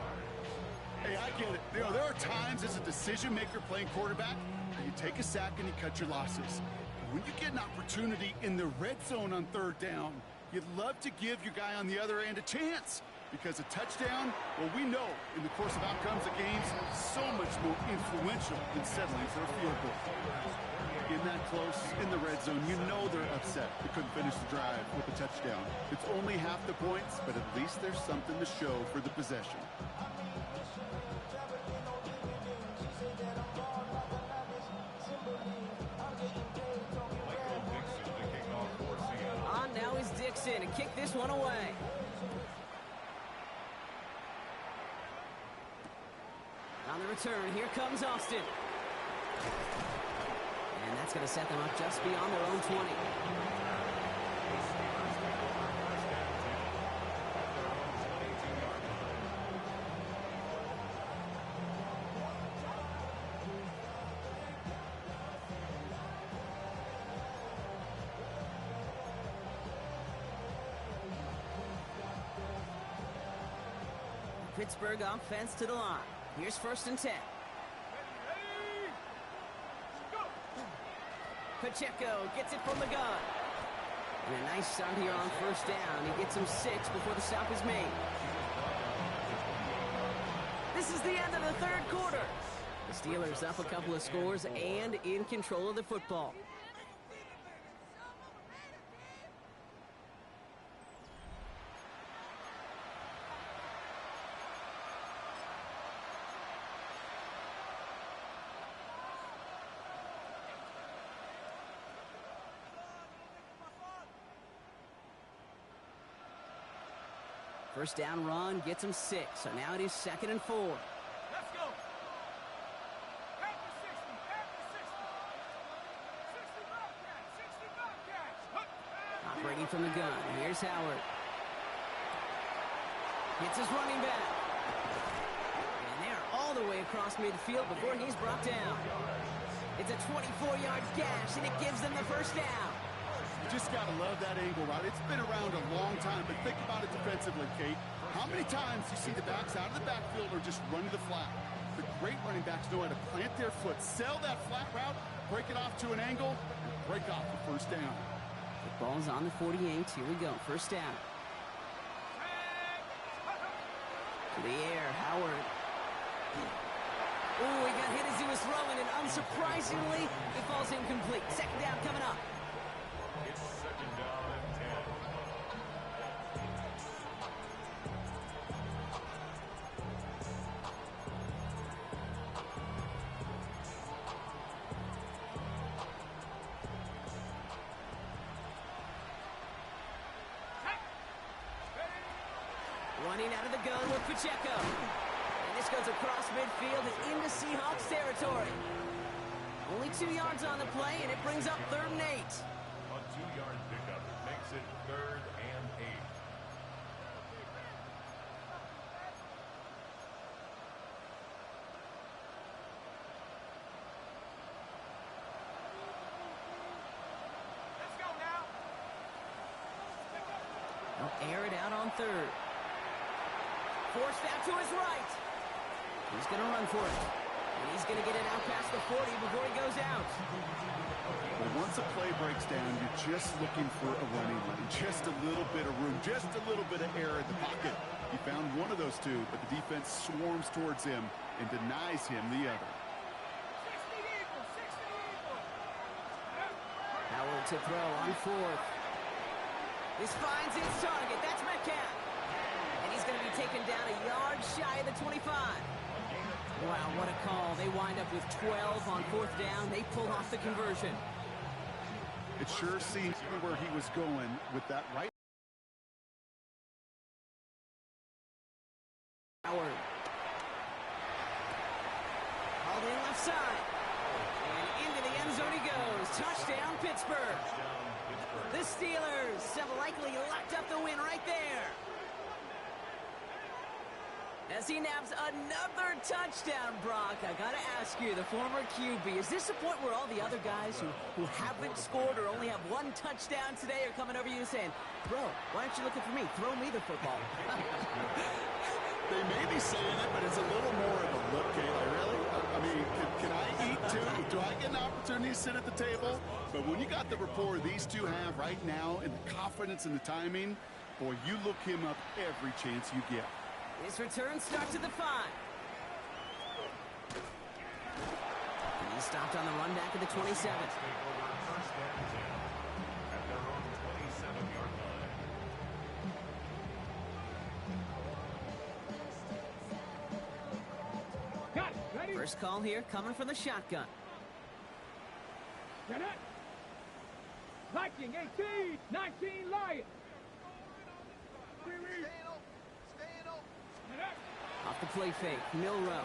Speaker 4: Hey, I get it. You know, there are times as a decision-maker playing quarterback, you take a sack and you cut your losses. But when you get an opportunity in the red zone on third down, you'd love to give your guy on the other end a chance. Because a touchdown, well, we know in the course of outcomes of games, so much more influential than settling for a field goal. In that close, in the red zone, you know they're upset they couldn't finish the drive with a touchdown. It's only half the points, but at least there's something to show for the possession.
Speaker 2: On now is Dixon to kick this one away. On the return, here comes Austin. And that's going to set them up just beyond their own 20. Pittsburgh offense to the line. Here's first and 10. Pacheco gets it from the gun. And a nice start here on first down. He gets him 6 before the stop is made. This is the end of the third quarter. The Steelers up a couple of scores and in control of the football. First down run gets him 6, so now it is second and 4.
Speaker 6: Let's go. At the 60. At the 60. 60 Bobcats. 60 Bobcats.
Speaker 2: Operating from the gun. Here's Howard. Hits his running back. And they're all the way across midfield before he's brought down. It's a 24-yard gash, and it gives them the first down.
Speaker 4: You just got to love that angle route. It's been around a long time, but think about it defensively, Kate. How many times you see the backs out of the backfield or just run to the flat? The great running backs know how to plant their foot, sell that flat route, break it off to an angle, and break off the first down.
Speaker 2: The ball's on the 48. Here we go. First down. To the air, Howard. Oh, he got hit as he was throwing, and unsurprisingly, it falls incomplete. Second down coming up.
Speaker 3: It's second down and 10.
Speaker 2: Running out of the gun with Pacheco. And this goes across midfield and into Seahawks territory. Only 2 yards on the play, and it brings up 3rd and 8.
Speaker 3: A 2-yard pickup makes it 3rd and 8.
Speaker 6: Let's go now.
Speaker 2: They'll air it out on 3rd. Forced out to his right. He's going to run for it. And he's going to get it out past the 40 before he goes out.
Speaker 4: Well, once a play breaks down, you're just looking for a running lane. Just a little bit of room, just a little bit of air in the pocket. He found one of those two, but the defense swarms towards him and denies him the other.
Speaker 6: 60 Eagles, 60 Eagles.
Speaker 2: Howard to throw on 4th. This finds its target. That's Metcalf. And he's going to be taken down a yard shy of the 25. Wow, what a call. They wind up with 12 on 4th down. They pull off the conversion.
Speaker 4: It sure seems where he was going with that right.
Speaker 2: Howard. Hauled in left side. And into the end zone he goes. Touchdown, Pittsburgh. The Steelers have likely locked up the win right there. As he naps another touchdown, Brock, I got to ask you, the former QB, is this a point where all the other guys who haven't scored or only have 1 touchdown today are coming over you saying, bro, why aren't you looking for me? Throw me the football.
Speaker 4: They may be saying it, but it's a little more of a look, Kayla, really? I mean, can I eat too? Do I get an opportunity to sit at the table? But when you got the rapport these two have right now and the confidence and the timing, boy, you look him up every chance you get.
Speaker 2: This return starts at the 5. And he's stopped on the run back at the 27.
Speaker 3: Take over 1st and 10 at their own 27-yard line.
Speaker 6: Got it. Ready?
Speaker 2: First call here coming from the shotgun.
Speaker 6: Get it. Viking 18, 19 Lions.
Speaker 2: Off the play fake, Milrow. Well,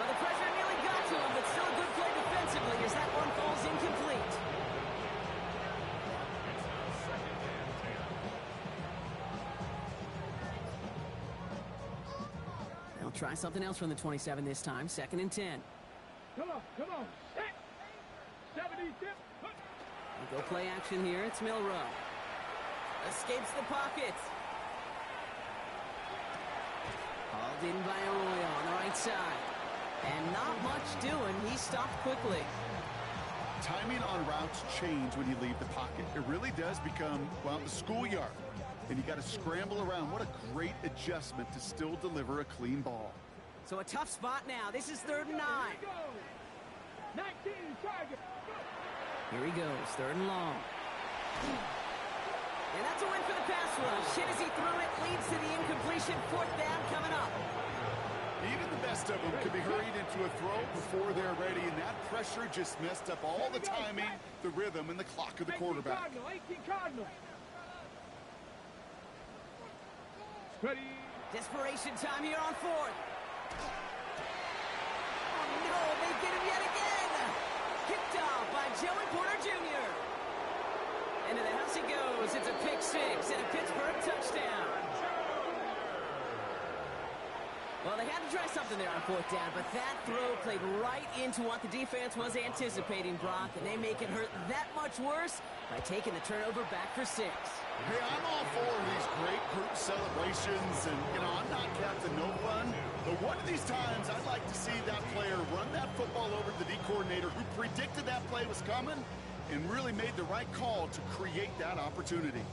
Speaker 2: the pressure nearly got to him, but still a good play defensively as that one falls incomplete.
Speaker 3: It's now 2nd and 10.
Speaker 2: They'll try something else from the 27 this time, 2nd and 10.
Speaker 6: Come on. Set. 70 tip.
Speaker 2: We'll go play action here, it's Milrow. Escapes the pocket. Hauled in by Arroyo on the right side. And not much doing. He stopped quickly.
Speaker 4: Timing on routes change when you leave the pocket. It really does become, well, the schoolyard. And you got to scramble around. What a great adjustment to still deliver a clean ball.
Speaker 2: So a tough spot now. This is 3rd and 9.
Speaker 6: 19 target.
Speaker 2: Here he goes, 3rd and long. And that's a win for the pass rush. Hit as he threw it, leads to the incompletion. 4th down coming up.
Speaker 4: Even the best of them could be hurried into a throw before they're ready, and that pressure just messed up all the timing, the rhythm, and the clock of the quarterback.
Speaker 6: 18 Cardinal. Ready.
Speaker 2: Desperation time here on 4th. Oh no, they get him yet again. Kicked off by Joey Porter Jr. Into the house he goes. It's a pick 6 and a Pittsburgh touchdown. Well, they had to try something there on 4th down, but that throw played right into what the defense was anticipating, Brock, and they make it hurt that much worse by taking the turnover back for 6.
Speaker 4: Hey, I'm all for these great group celebrations, and, I'm not Captain No Fun, but one of these times I'd like to see that player run that football over to the D coordinator who predicted that play was coming and really made the right call to create that opportunity.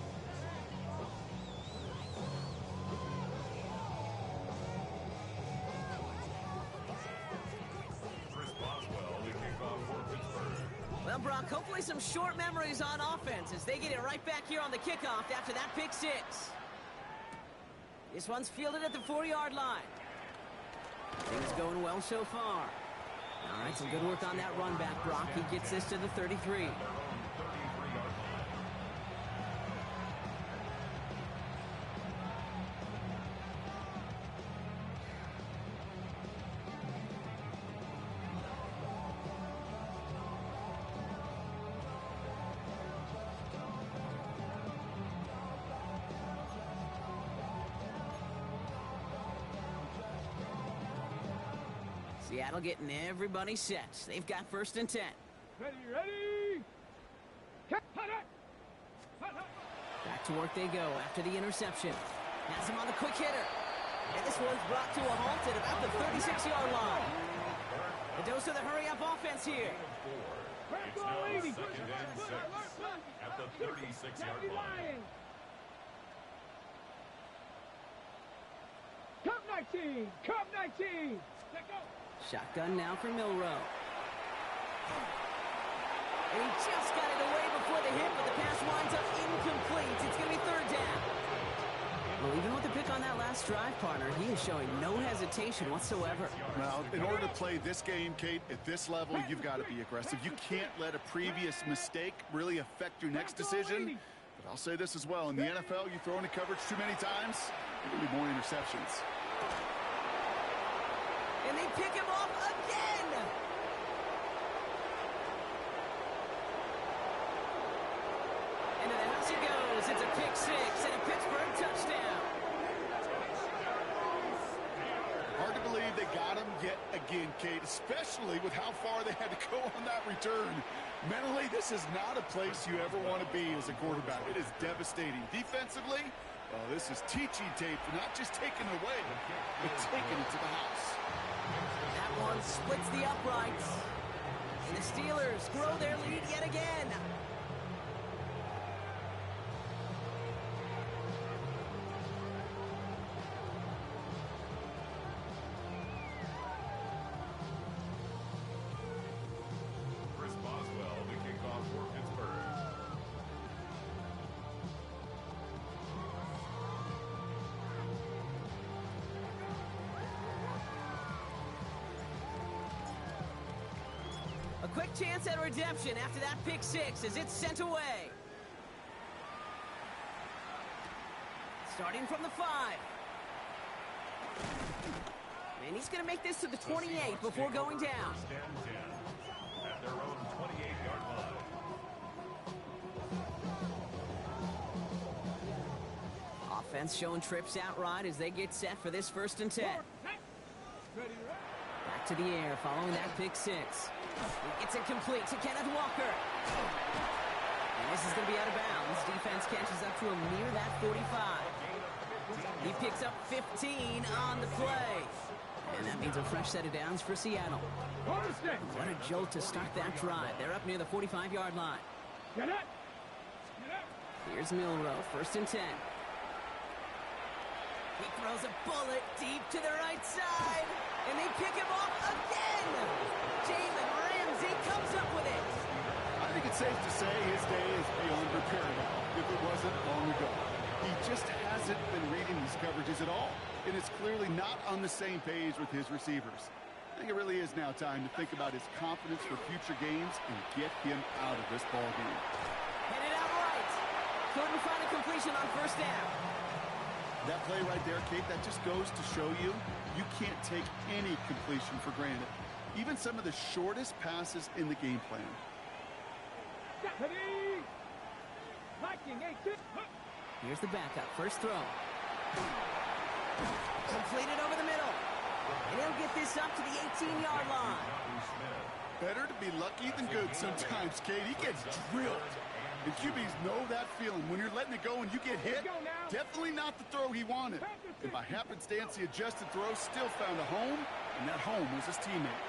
Speaker 3: Chris Boswell, the kickoff for Pittsburgh.
Speaker 2: Well, Brock, hopefully some short memories on offense as they get it right back here on the kickoff after that pick 6. This one's fielded at the 4-yard line. Things going well so far. All right, some good work on that run back, Brock. He gets this to the 33. Seattle getting everybody set. They've got 1st and 10.
Speaker 6: Ready. Hut it.
Speaker 2: Back to work they go after the interception. Has him on the quick hitter. And this one's brought to a halt at about the 36-yard line. The dose of the hurry-up offense here.
Speaker 3: It's now 2nd and 6 at the 36-yard line.
Speaker 6: Cup 19. Cup 19. Let go.
Speaker 2: Shotgun now for Milrow. And he just got it away before the hit, but the pass winds up incomplete. It's going to be 3rd down. Well, even with the pick on that last drive, partner, he is showing no hesitation whatsoever.
Speaker 4: Well, in order to play this game, Kate, at this level, you've got to be aggressive. You can't let a previous mistake really affect your next decision. But I'll say this as well. In the NFL, you throw into coverage too many times, there'll be more interceptions.
Speaker 2: And they pick him off again! Into the house he goes. It's a pick 6 and a Pittsburgh touchdown.
Speaker 4: Hard to believe they got him yet again, Kate, especially with how far they had to go on that return. Mentally, this is not a place you ever want to be as a quarterback. It is devastating. Defensively, well, this is teaching tape for not just taking it away, but taking it to the house.
Speaker 2: That one splits the uprights. And the Steelers grow their lead yet again.
Speaker 3: Chris Boswell, the kickoff for Pittsburgh.
Speaker 2: A quick chance at redemption after that pick 6 as it's sent away. Starting from the 5. And he's going to make this to the 28 before going down.
Speaker 3: 1st and 10 at their own 28-yard line.
Speaker 2: Offense showing trips outright as they get set for this 1st and 10. Back to the air following that pick 6. It's incomplete to Kenneth Walker. And this is going to be out of bounds. Defense catches up to him near that 45. He picks up 15 on the play. And that means a fresh set of downs for Seattle. What a jolt to start that drive. They're up near the 45-yard line.
Speaker 6: Get it.
Speaker 2: Here's Milrow, 1st and 10. He throws a bullet deep to the right side. And they pick him off again. Jalen Ramsey comes up with it.
Speaker 4: I think it's safe to say his day is beyond repair now, if it wasn't long ago. He just hasn't been reading these coverages at all, and it's clearly not on the same page with his receivers. I think it really is now time to think about his confidence for future games and get him out of this ball game.
Speaker 2: Headed out right. Couldn't find a completion on 1st down.
Speaker 4: That play right there, Kate, that just goes to show you can't take any completion for granted. Even some of the shortest passes in the game plan.
Speaker 2: Here's the backup. First throw. Completed over the middle. And he'll get this up to the 18-yard line.
Speaker 4: Better to be lucky than good sometimes, Kate. He gets drilled. And QBs know that feeling. When you're letting it go and you get hit, definitely not the throw he wanted. And by happenstance, the adjusted throw still found a home, and that home was his teammate.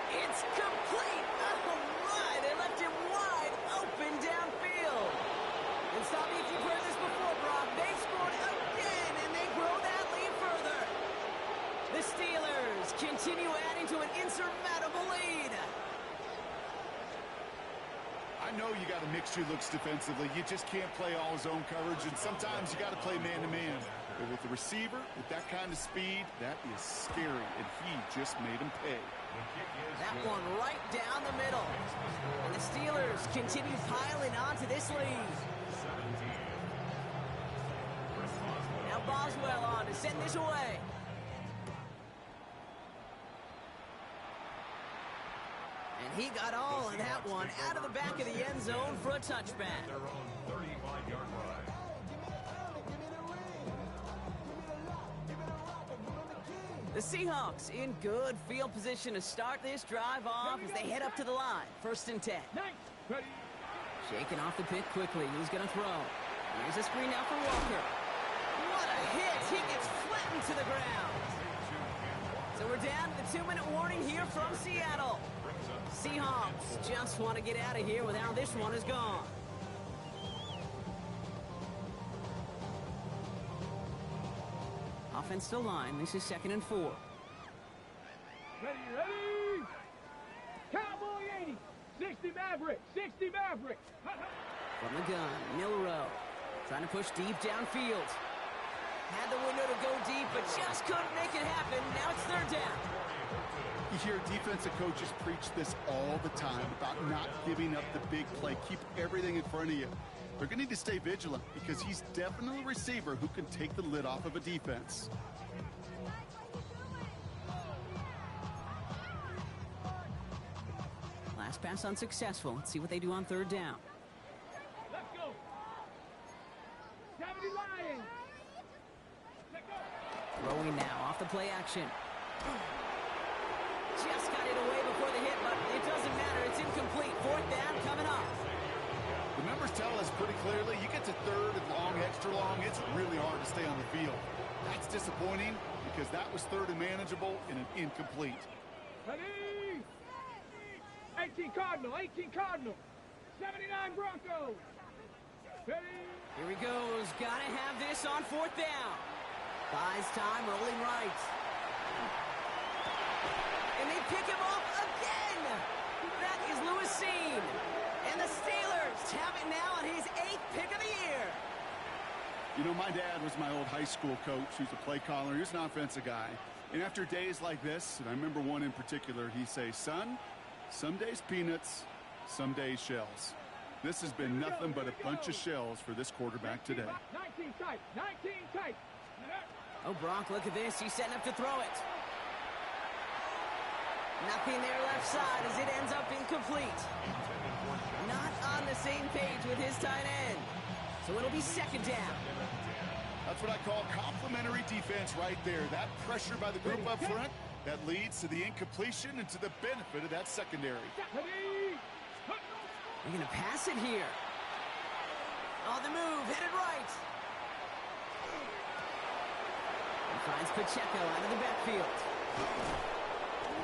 Speaker 2: It's complete! Oh my! They left him wide open downfield. And stop me if you've heard this before, Brock. They scored again, and they grow that lead further. The Steelers continue adding to an insurmountable lead.
Speaker 4: I know you got to mix your looks defensively. You just can't play all zone coverage, and sometimes you got to play man-to-man. But with the receiver, with that kind of speed, that is scary, and he just made him pay.
Speaker 2: That one right down the middle. And the Steelers continue piling onto this lead. Now Boswell on to send this away. And he got all of that one out of the back of the end zone for a touchback.
Speaker 3: Their own 35-yard line.
Speaker 2: The Seahawks in good field position to start this drive off as they head up to the line. 1st and 10.
Speaker 6: Nice. Ready.
Speaker 2: Shaking off the pick quickly. Who's going to throw? Here's a screen now for Walker. What a hit! He gets flattened to the ground. So we're down to the 2-minute warning here from Seattle. Seahawks just want to get out of here with how this one is gone. Offensive line. This is 2nd and 4.
Speaker 6: Ready, ready. Cowboy 80. 60 Maverick. 60 Maverick.
Speaker 2: From the gun, Milrow. Trying to push deep downfield. Had the window to go deep, but just couldn't make it happen. Now it's 3rd down.
Speaker 4: You hear defensive coaches preach this all the time about not giving up the big play. Keep everything in front of you. They're going to need to stay vigilant because he's definitely a receiver who can take the lid off of a defense.
Speaker 2: Last pass unsuccessful. Let's see what they do on 3rd down.
Speaker 6: Let's go. 70 Lions. Let's go.
Speaker 2: Throwing now off the play action. Just got it away before the hit, but it doesn't matter. It's incomplete. 4th down coming up.
Speaker 4: The numbers tell us pretty clearly, you get to 3rd and long, extra long, it's really hard to stay on the field. That's disappointing because that was 3rd and manageable and an incomplete.
Speaker 6: Ready. 18 Cardinal. 18 Cardinal. 79 Broncos. Ready.
Speaker 2: Here he goes. Gotta have this on 4th down. Buys time, rolling right. And they pick him off again. That is Lewis Cine. And the Steelers have it now on his 8th pick of the year.
Speaker 4: You know, my dad was my old high school coach. He was a play caller. He was an offensive guy. And after days like this, and I remember one in particular, he'd say, son, some days peanuts, some days shells. This has been nothing but a bunch of shells for this quarterback today.
Speaker 6: 19 tight. 19 tight.
Speaker 2: Oh, Brock, look at this. He's setting up to throw it. Nothing there left side as it ends up incomplete. Not on the same page with his tight end. So it'll be 2nd down.
Speaker 4: That's what I call complimentary defense right there. That pressure by the group up front, that leads to the incompletion and to the benefit of that secondary.
Speaker 6: Ready.
Speaker 2: They're going to pass it here. On the move, headed right. And finds Pacheco out of the backfield.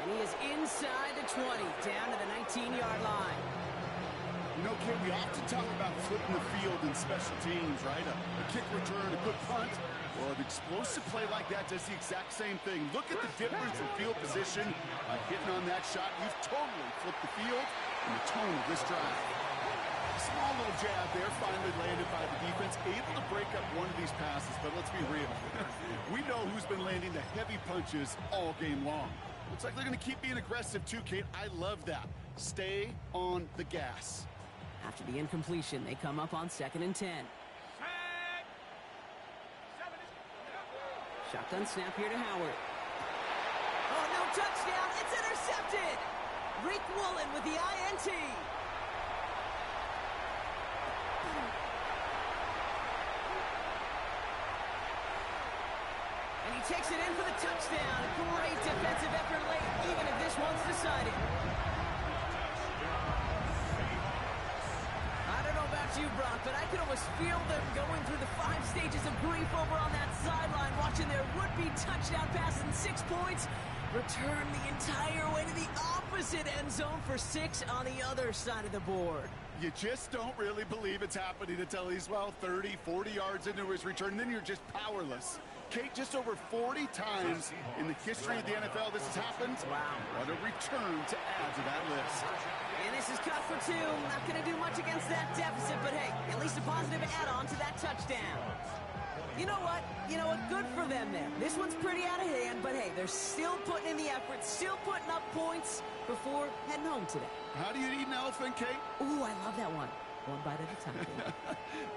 Speaker 2: And he is inside the 20, down to the 19-yard line.
Speaker 4: You know, Kid, we often talk about flipping the field in special teams, right? A kick return, a good punt. Well, an explosive play like that does the exact same thing. Look at the difference in field position. By hitting on that shot, you've totally flipped the field and the tone of this drive. A small little jab there, finally landed by the defense, able to break up one of these passes, but let's be real. We know who's been landing the heavy punches all game long. Looks like they're going to keep being aggressive too, Kate. I love that. Stay on the gas.
Speaker 2: After the incompletion, they come up on 2nd and 10. Shotgun snap here to Howard. Oh, no touchdown. It's intercepted. Rick Woolen with the INT. And he takes it in for the touchdown. Great defensive effort late, even if this one's decided. I don't know about you, Brock, but I could almost feel them going through the 5 stages of grief over on that sideline, watching their would-be touchdown pass in 6 points return the entire way to the opposite end zone for 6 on the other side of the board.
Speaker 4: You just don't really believe it's happening until he's, well, 30, 40 yards into his return, and then you're just powerless. Kate, just over 40 times in the history of the NFL this has happened.
Speaker 2: Wow.
Speaker 4: What a return to add to that list.
Speaker 2: And this is cut for 2. Not going to do much against that deficit, but hey, at least a positive add-on to that touchdown. You know what? Good for them there. This one's pretty out of hand, but hey, they're still putting in the effort, still putting up points before heading home today.
Speaker 4: How do you eat an elephant, Kate?
Speaker 2: Ooh, I love that one. One bite at a time.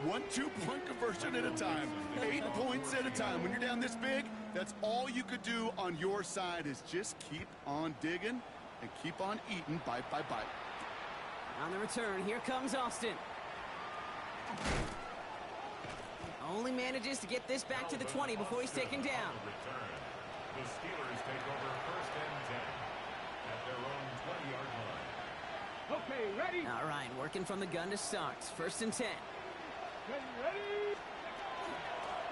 Speaker 4: 1 2-point conversion at a time. 8 points at a time. When you're down this big, that's all you could do on your side is just keep on digging and keep on eating bite by bite.
Speaker 2: On the return, here comes Austin. Only manages to get this back to the 20 before he's taken down.
Speaker 3: The Steelers take over first and 10 at their own 20-yard line.
Speaker 6: Okay, ready?
Speaker 2: All right, working from the gun to start. First and 10.
Speaker 6: Ready?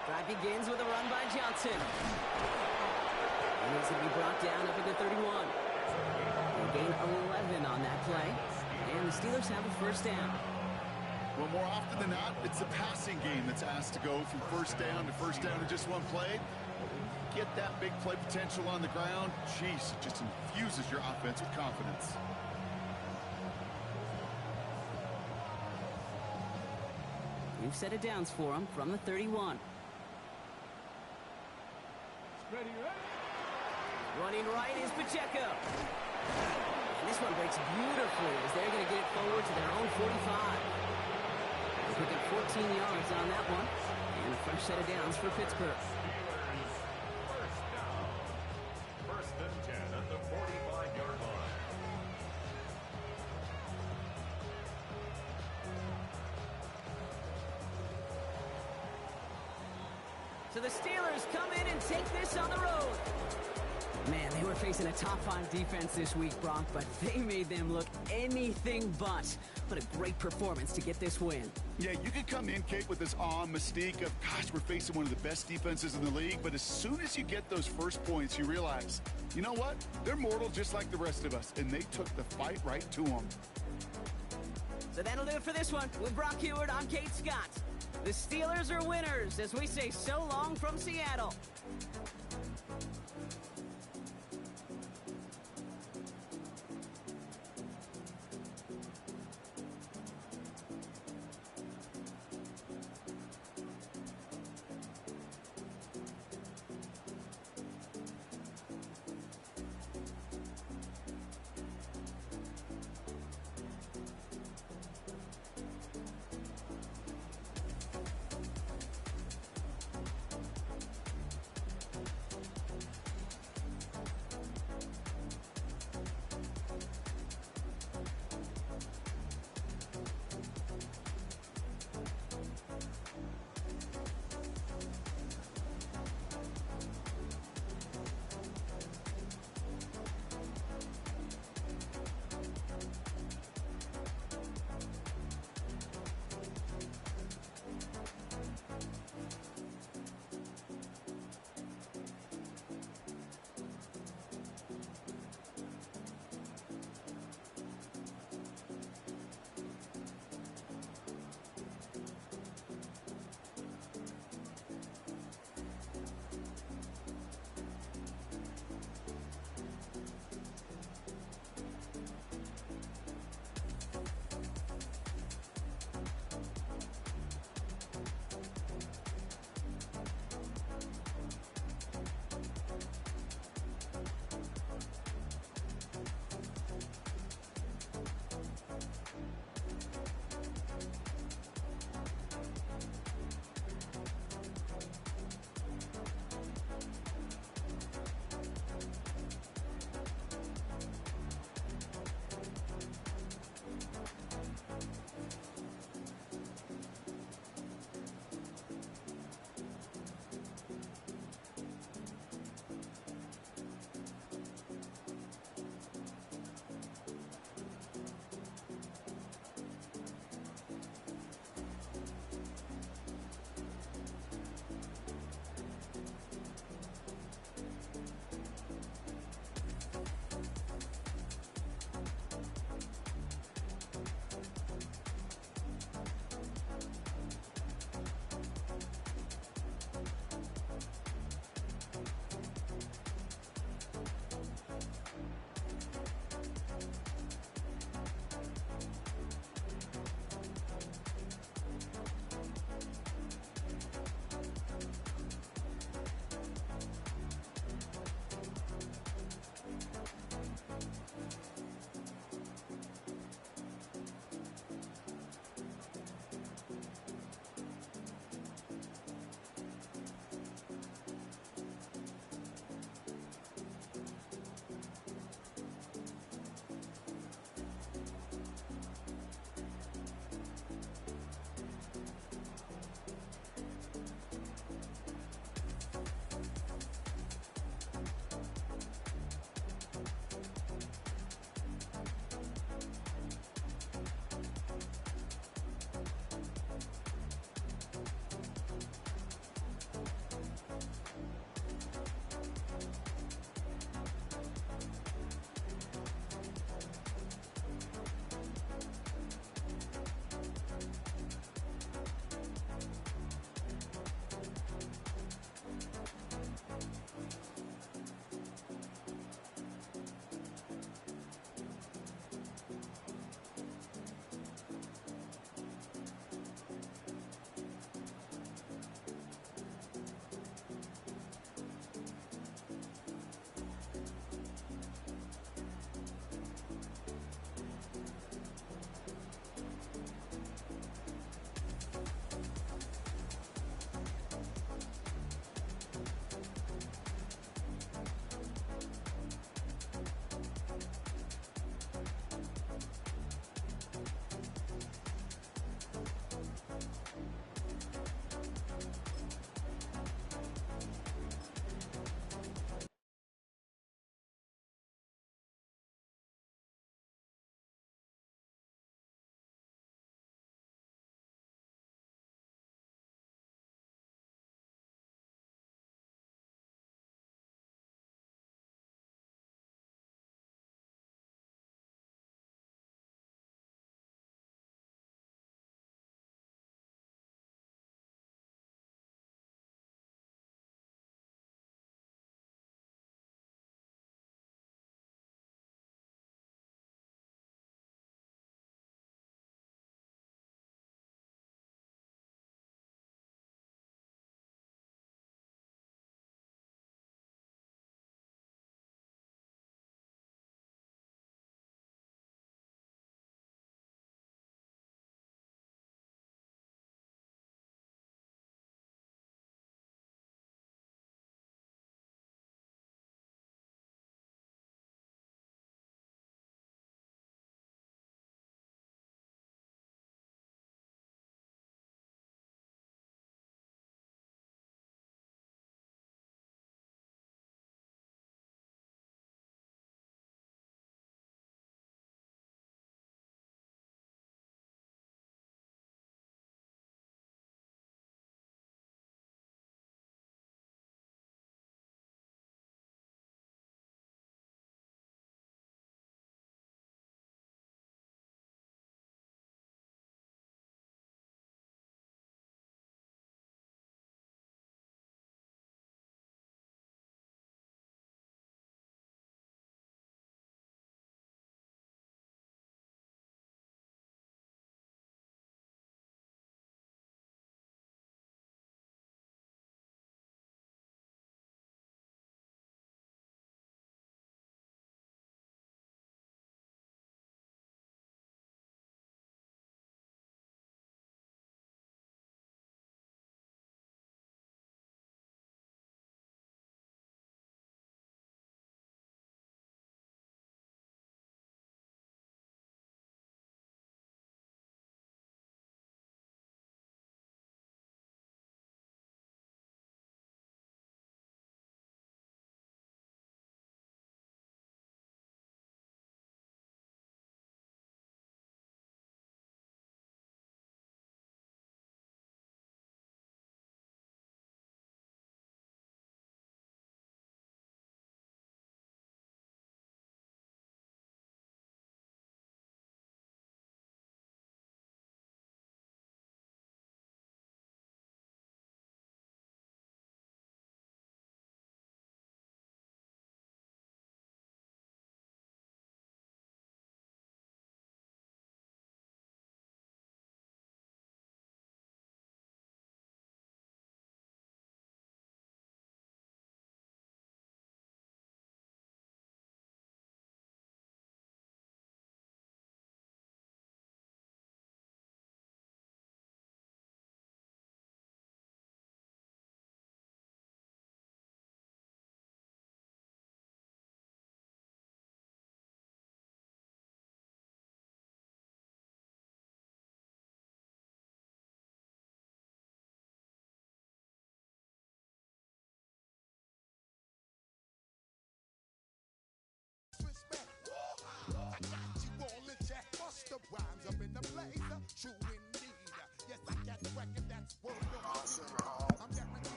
Speaker 2: Drive begins with a run by Johnson. And he's going to be brought down up at the 31. They gain 11 on that play. And the Steelers have a first down.
Speaker 4: Well, more often than not, it's the passing game that's asked to go from first down in just one play. Get that big play potential on the ground. Jeez, it just infuses your offense with confidence.
Speaker 2: New set of downs for him from the 31.
Speaker 6: Ready?
Speaker 2: Running right is Pacheco. And this one breaks beautifully as they're going to get it forward to their own 45. They pick up 14 yards on that one. And a fresh set of downs for Pittsburgh.
Speaker 3: Steelers first down. First and 10 at the 45-yard line.
Speaker 2: So the Steelers come in and take this on the road. Man, they were facing a top-5 defense this week, Bronk, but they made them look anything but. What a great performance to get this win.
Speaker 4: Yeah, you could come in, Kate, with this awe and mystique of, gosh, we're facing one of the best defenses in the league, but as soon as you get those first points, you realize, you know what? They're mortal just like the rest of us, and they took the fight right to them.
Speaker 2: So that'll do it for this one. With Brock Heward, I'm Kate Scott. The Steelers are winners as we say so long from Seattle.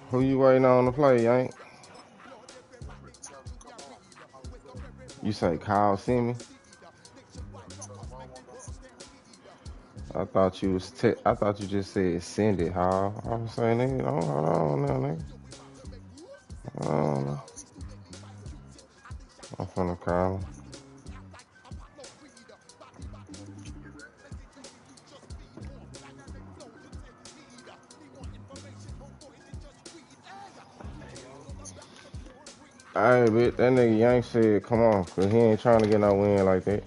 Speaker 5: Who you waiting on to play, Yank? You say Kyle Simi? I thought you was I thought you just said send it, how? I was saying, nigga, don't hold on now, nigga. Hold on. I'm finna call him. Alright, bitch, that nigga Yank said, come on, cause he ain't trying to get no win like that.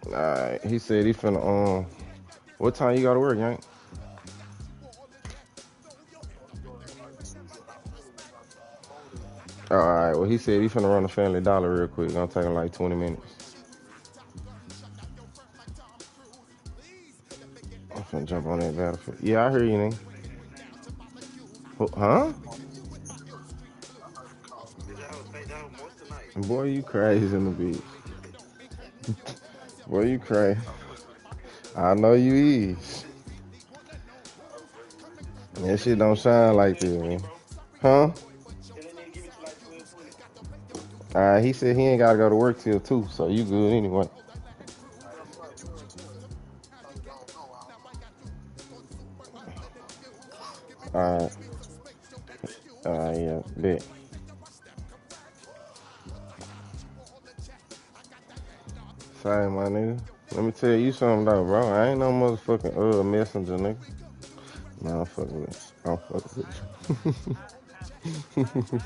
Speaker 5: Alright, he said he finna, what time you gotta work, Yank? Alright, well, he said he finna run the Family Dollar real quick. Gonna take him like 20 minutes. I'm finna jump on that Battlefield. Yeah, I hear you, nigga. Huh? Boy, you crazy in the beach. Boy, you crazy. I know you is. That shit don't shine like this, man. Huh? He said he ain't gotta go to work till 2, so you good anyway. Alright. Yeah, bet. Sorry, my nigga. Let me tell you something though, bro. I ain't no motherfucking messenger, nigga. Nah, I'm fucking with you. I'm fucking with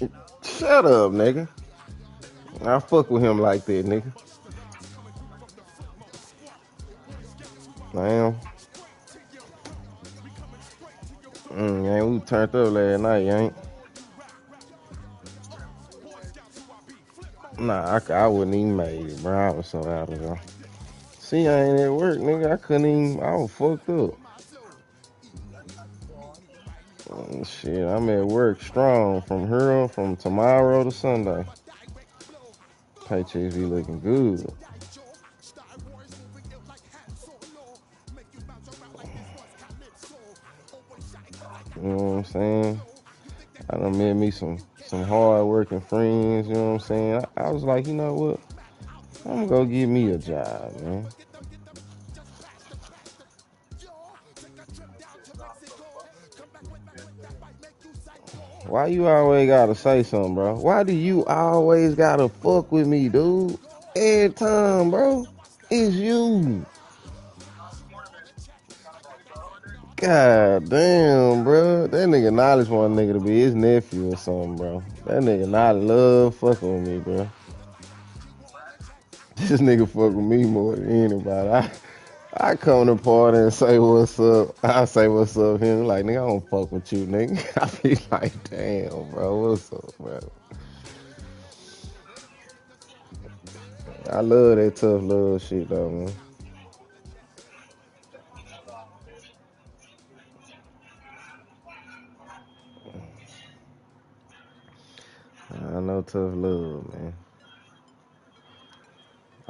Speaker 5: you. Shut up, nigga. I fuck with him like that, nigga. Damn. Ain't we turned up last night, ain't? Nah, I wouldn't even made it, bro. I was so out of there. See, I ain't at work, nigga. I couldn't even, I was fucked up. Shit, I'm at work strong from tomorrow to Sunday. Paychecks be looking good. You know what I'm saying? I done met me some hard working friends, you know what I'm saying? I was like, you know what? I'm gonna go get me a job, man. Why you always gotta say something, bro? Why do you always gotta fuck with me, dude? Every time, bro. It's you. God damn, bro. That nigga Knowledge want a nigga to be his nephew or something, bro. That nigga Knowledge love fucking with me, bro. This nigga fuck with me more than anybody. I come to the party and say what's up. I say what's up him. Like, nigga, I don't fuck with you, nigga. I be like, damn, bro, what's up, bro? I love that tough love shit, though, man. I know tough love, man.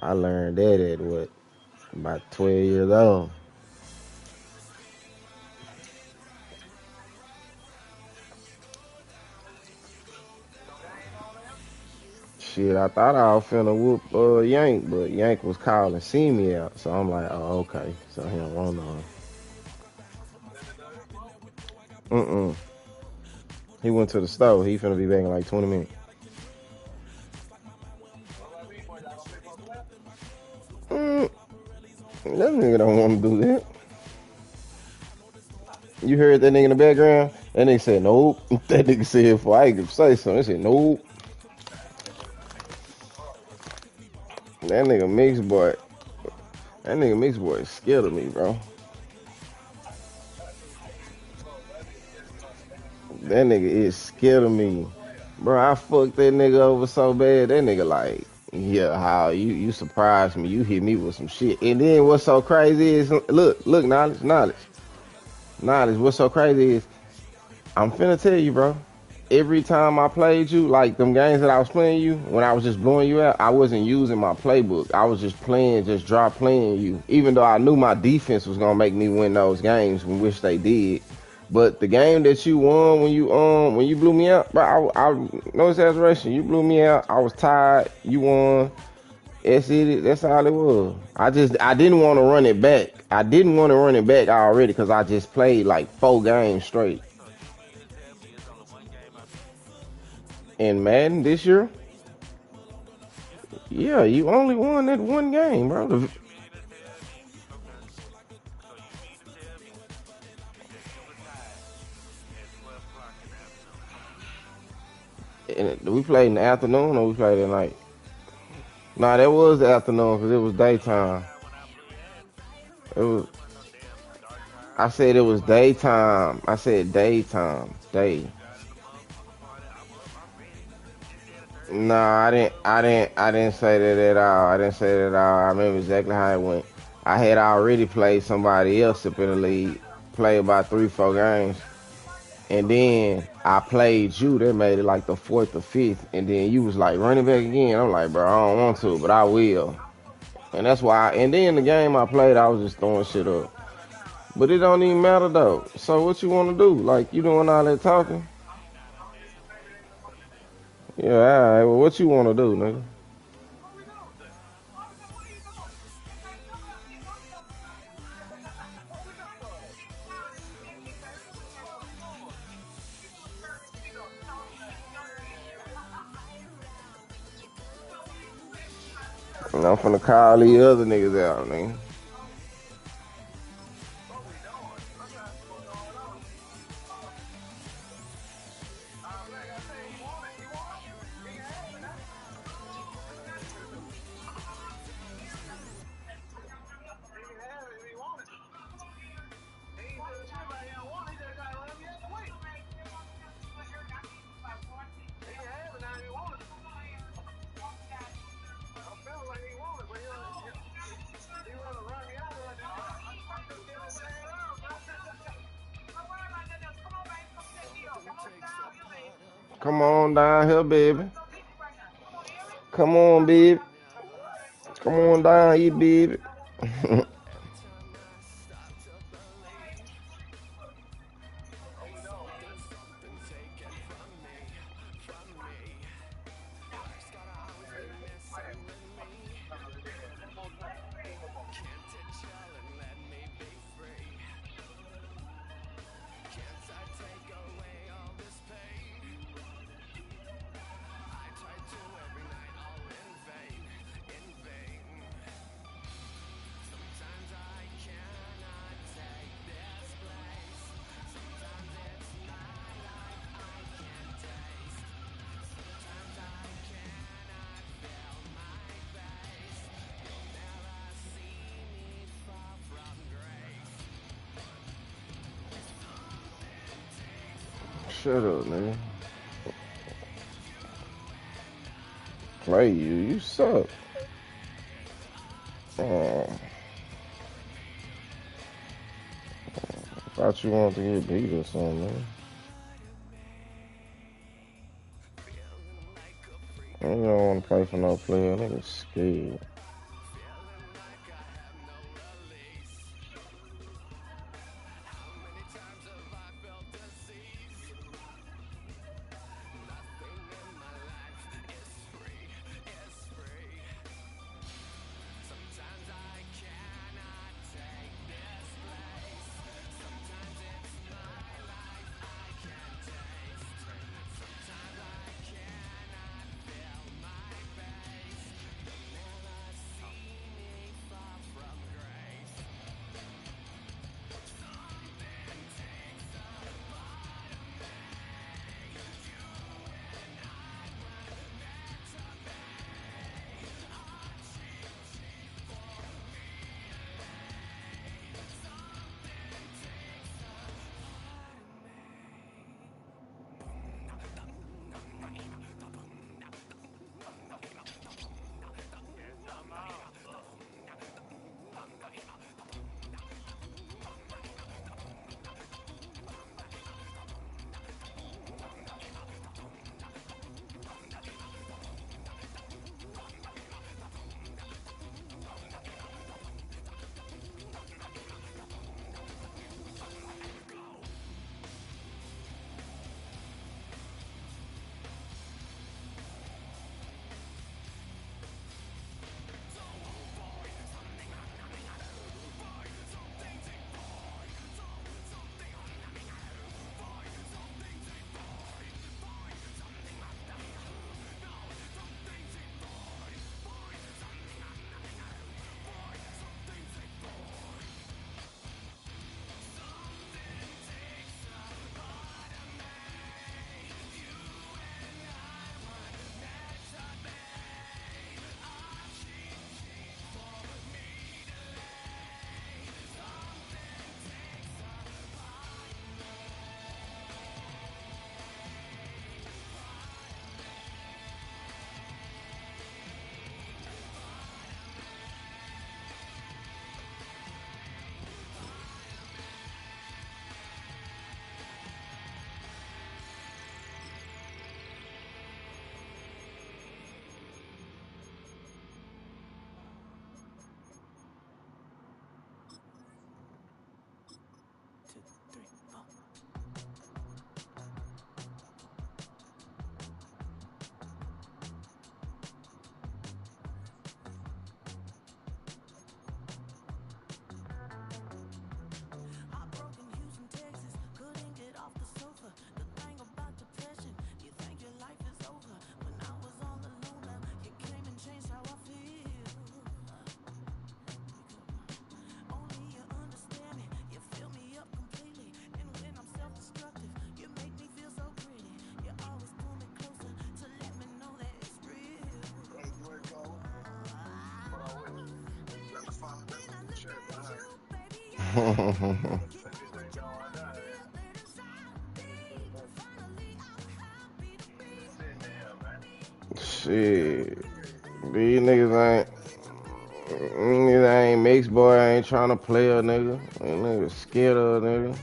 Speaker 5: I learned that at what? About 12 years old. Shit, I thought I was finna whoop Yank, but Yank was calling see me out. So I'm like, oh, okay. So he don't want no. He went to the store. He finna be back in like 20 minutes. That nigga don't want to do that. You heard that nigga in the background? That nigga said, nope. That nigga said, before I could say something, he said, nope. That nigga Mixed Boy. That nigga Mixed Boy is scared of me, bro. That nigga is scared of me. Bro, I fucked that nigga over so bad. That nigga like, yeah, how you surprised me. You hit me with some shit. And then what's so crazy is, look, knowledge. What's so crazy is, I'm finna tell you, bro. Every time I played you, like them games that I was playing you, when I was just blowing you out, I wasn't using my playbook. I was just playing, just dry playing you. Even though I knew my defense was gonna make me win those games, which they did. But the game that you won when you blew me out, bro, I no exaggeration. You blew me out. I was tired. You won. That's it. That's all it was. I didn't want to run it back. I didn't want to run it back already because I just played like 4 games straight.
Speaker 7: So you mean to tell me it's only one game I missed?
Speaker 5: In Madden this year,
Speaker 7: Yeah.
Speaker 5: yeah, you only won that one game, bro.
Speaker 7: You mean to tell me? Okay. So you mean to tell me that it was tied at 12 o'clock in the afternoon?
Speaker 5: And we played in the afternoon or we played at night? Nah, that was the afternoon because it was
Speaker 7: It was
Speaker 5: daytime.
Speaker 7: daytime when I blew at you.
Speaker 5: It was.
Speaker 7: It wasn't no damn dark time.
Speaker 5: I said it was daytime. I said daytime. Day.
Speaker 7: You got in the motherfucker party. I'm up. I'm ready. Just said a 30-minute
Speaker 5: Nah, I
Speaker 7: drive.
Speaker 5: didn't. I didn't. I didn't say that at all. I didn't say that at all. I remember exactly how it went. I had already played somebody else up in the league. Played about 3, 4 games. And then I played you. That made it like the 4th or 5th. And then you was like running back again. I'm like, bro, I don't want to, but I will. And that's why. And then the game I played, I was just throwing shit up. But it don't even matter though. So what you want to do? Like you doing all that talking?
Speaker 7: Nah, my bad. My bad.
Speaker 5: Yeah, all right. Well, what you want to do, nigga? And I'm finna call these other niggas out, man. Come on down here, baby. Come on, baby. Come on down here, baby. Shut up, nigga. Play you. You suck. Thought you wanted to get beat or something, man. You don't want to play for no player. Nigga scared. Shit. These niggas ain't mixed boy, ain't trying to play a nigga. These niggas scared of a nigga.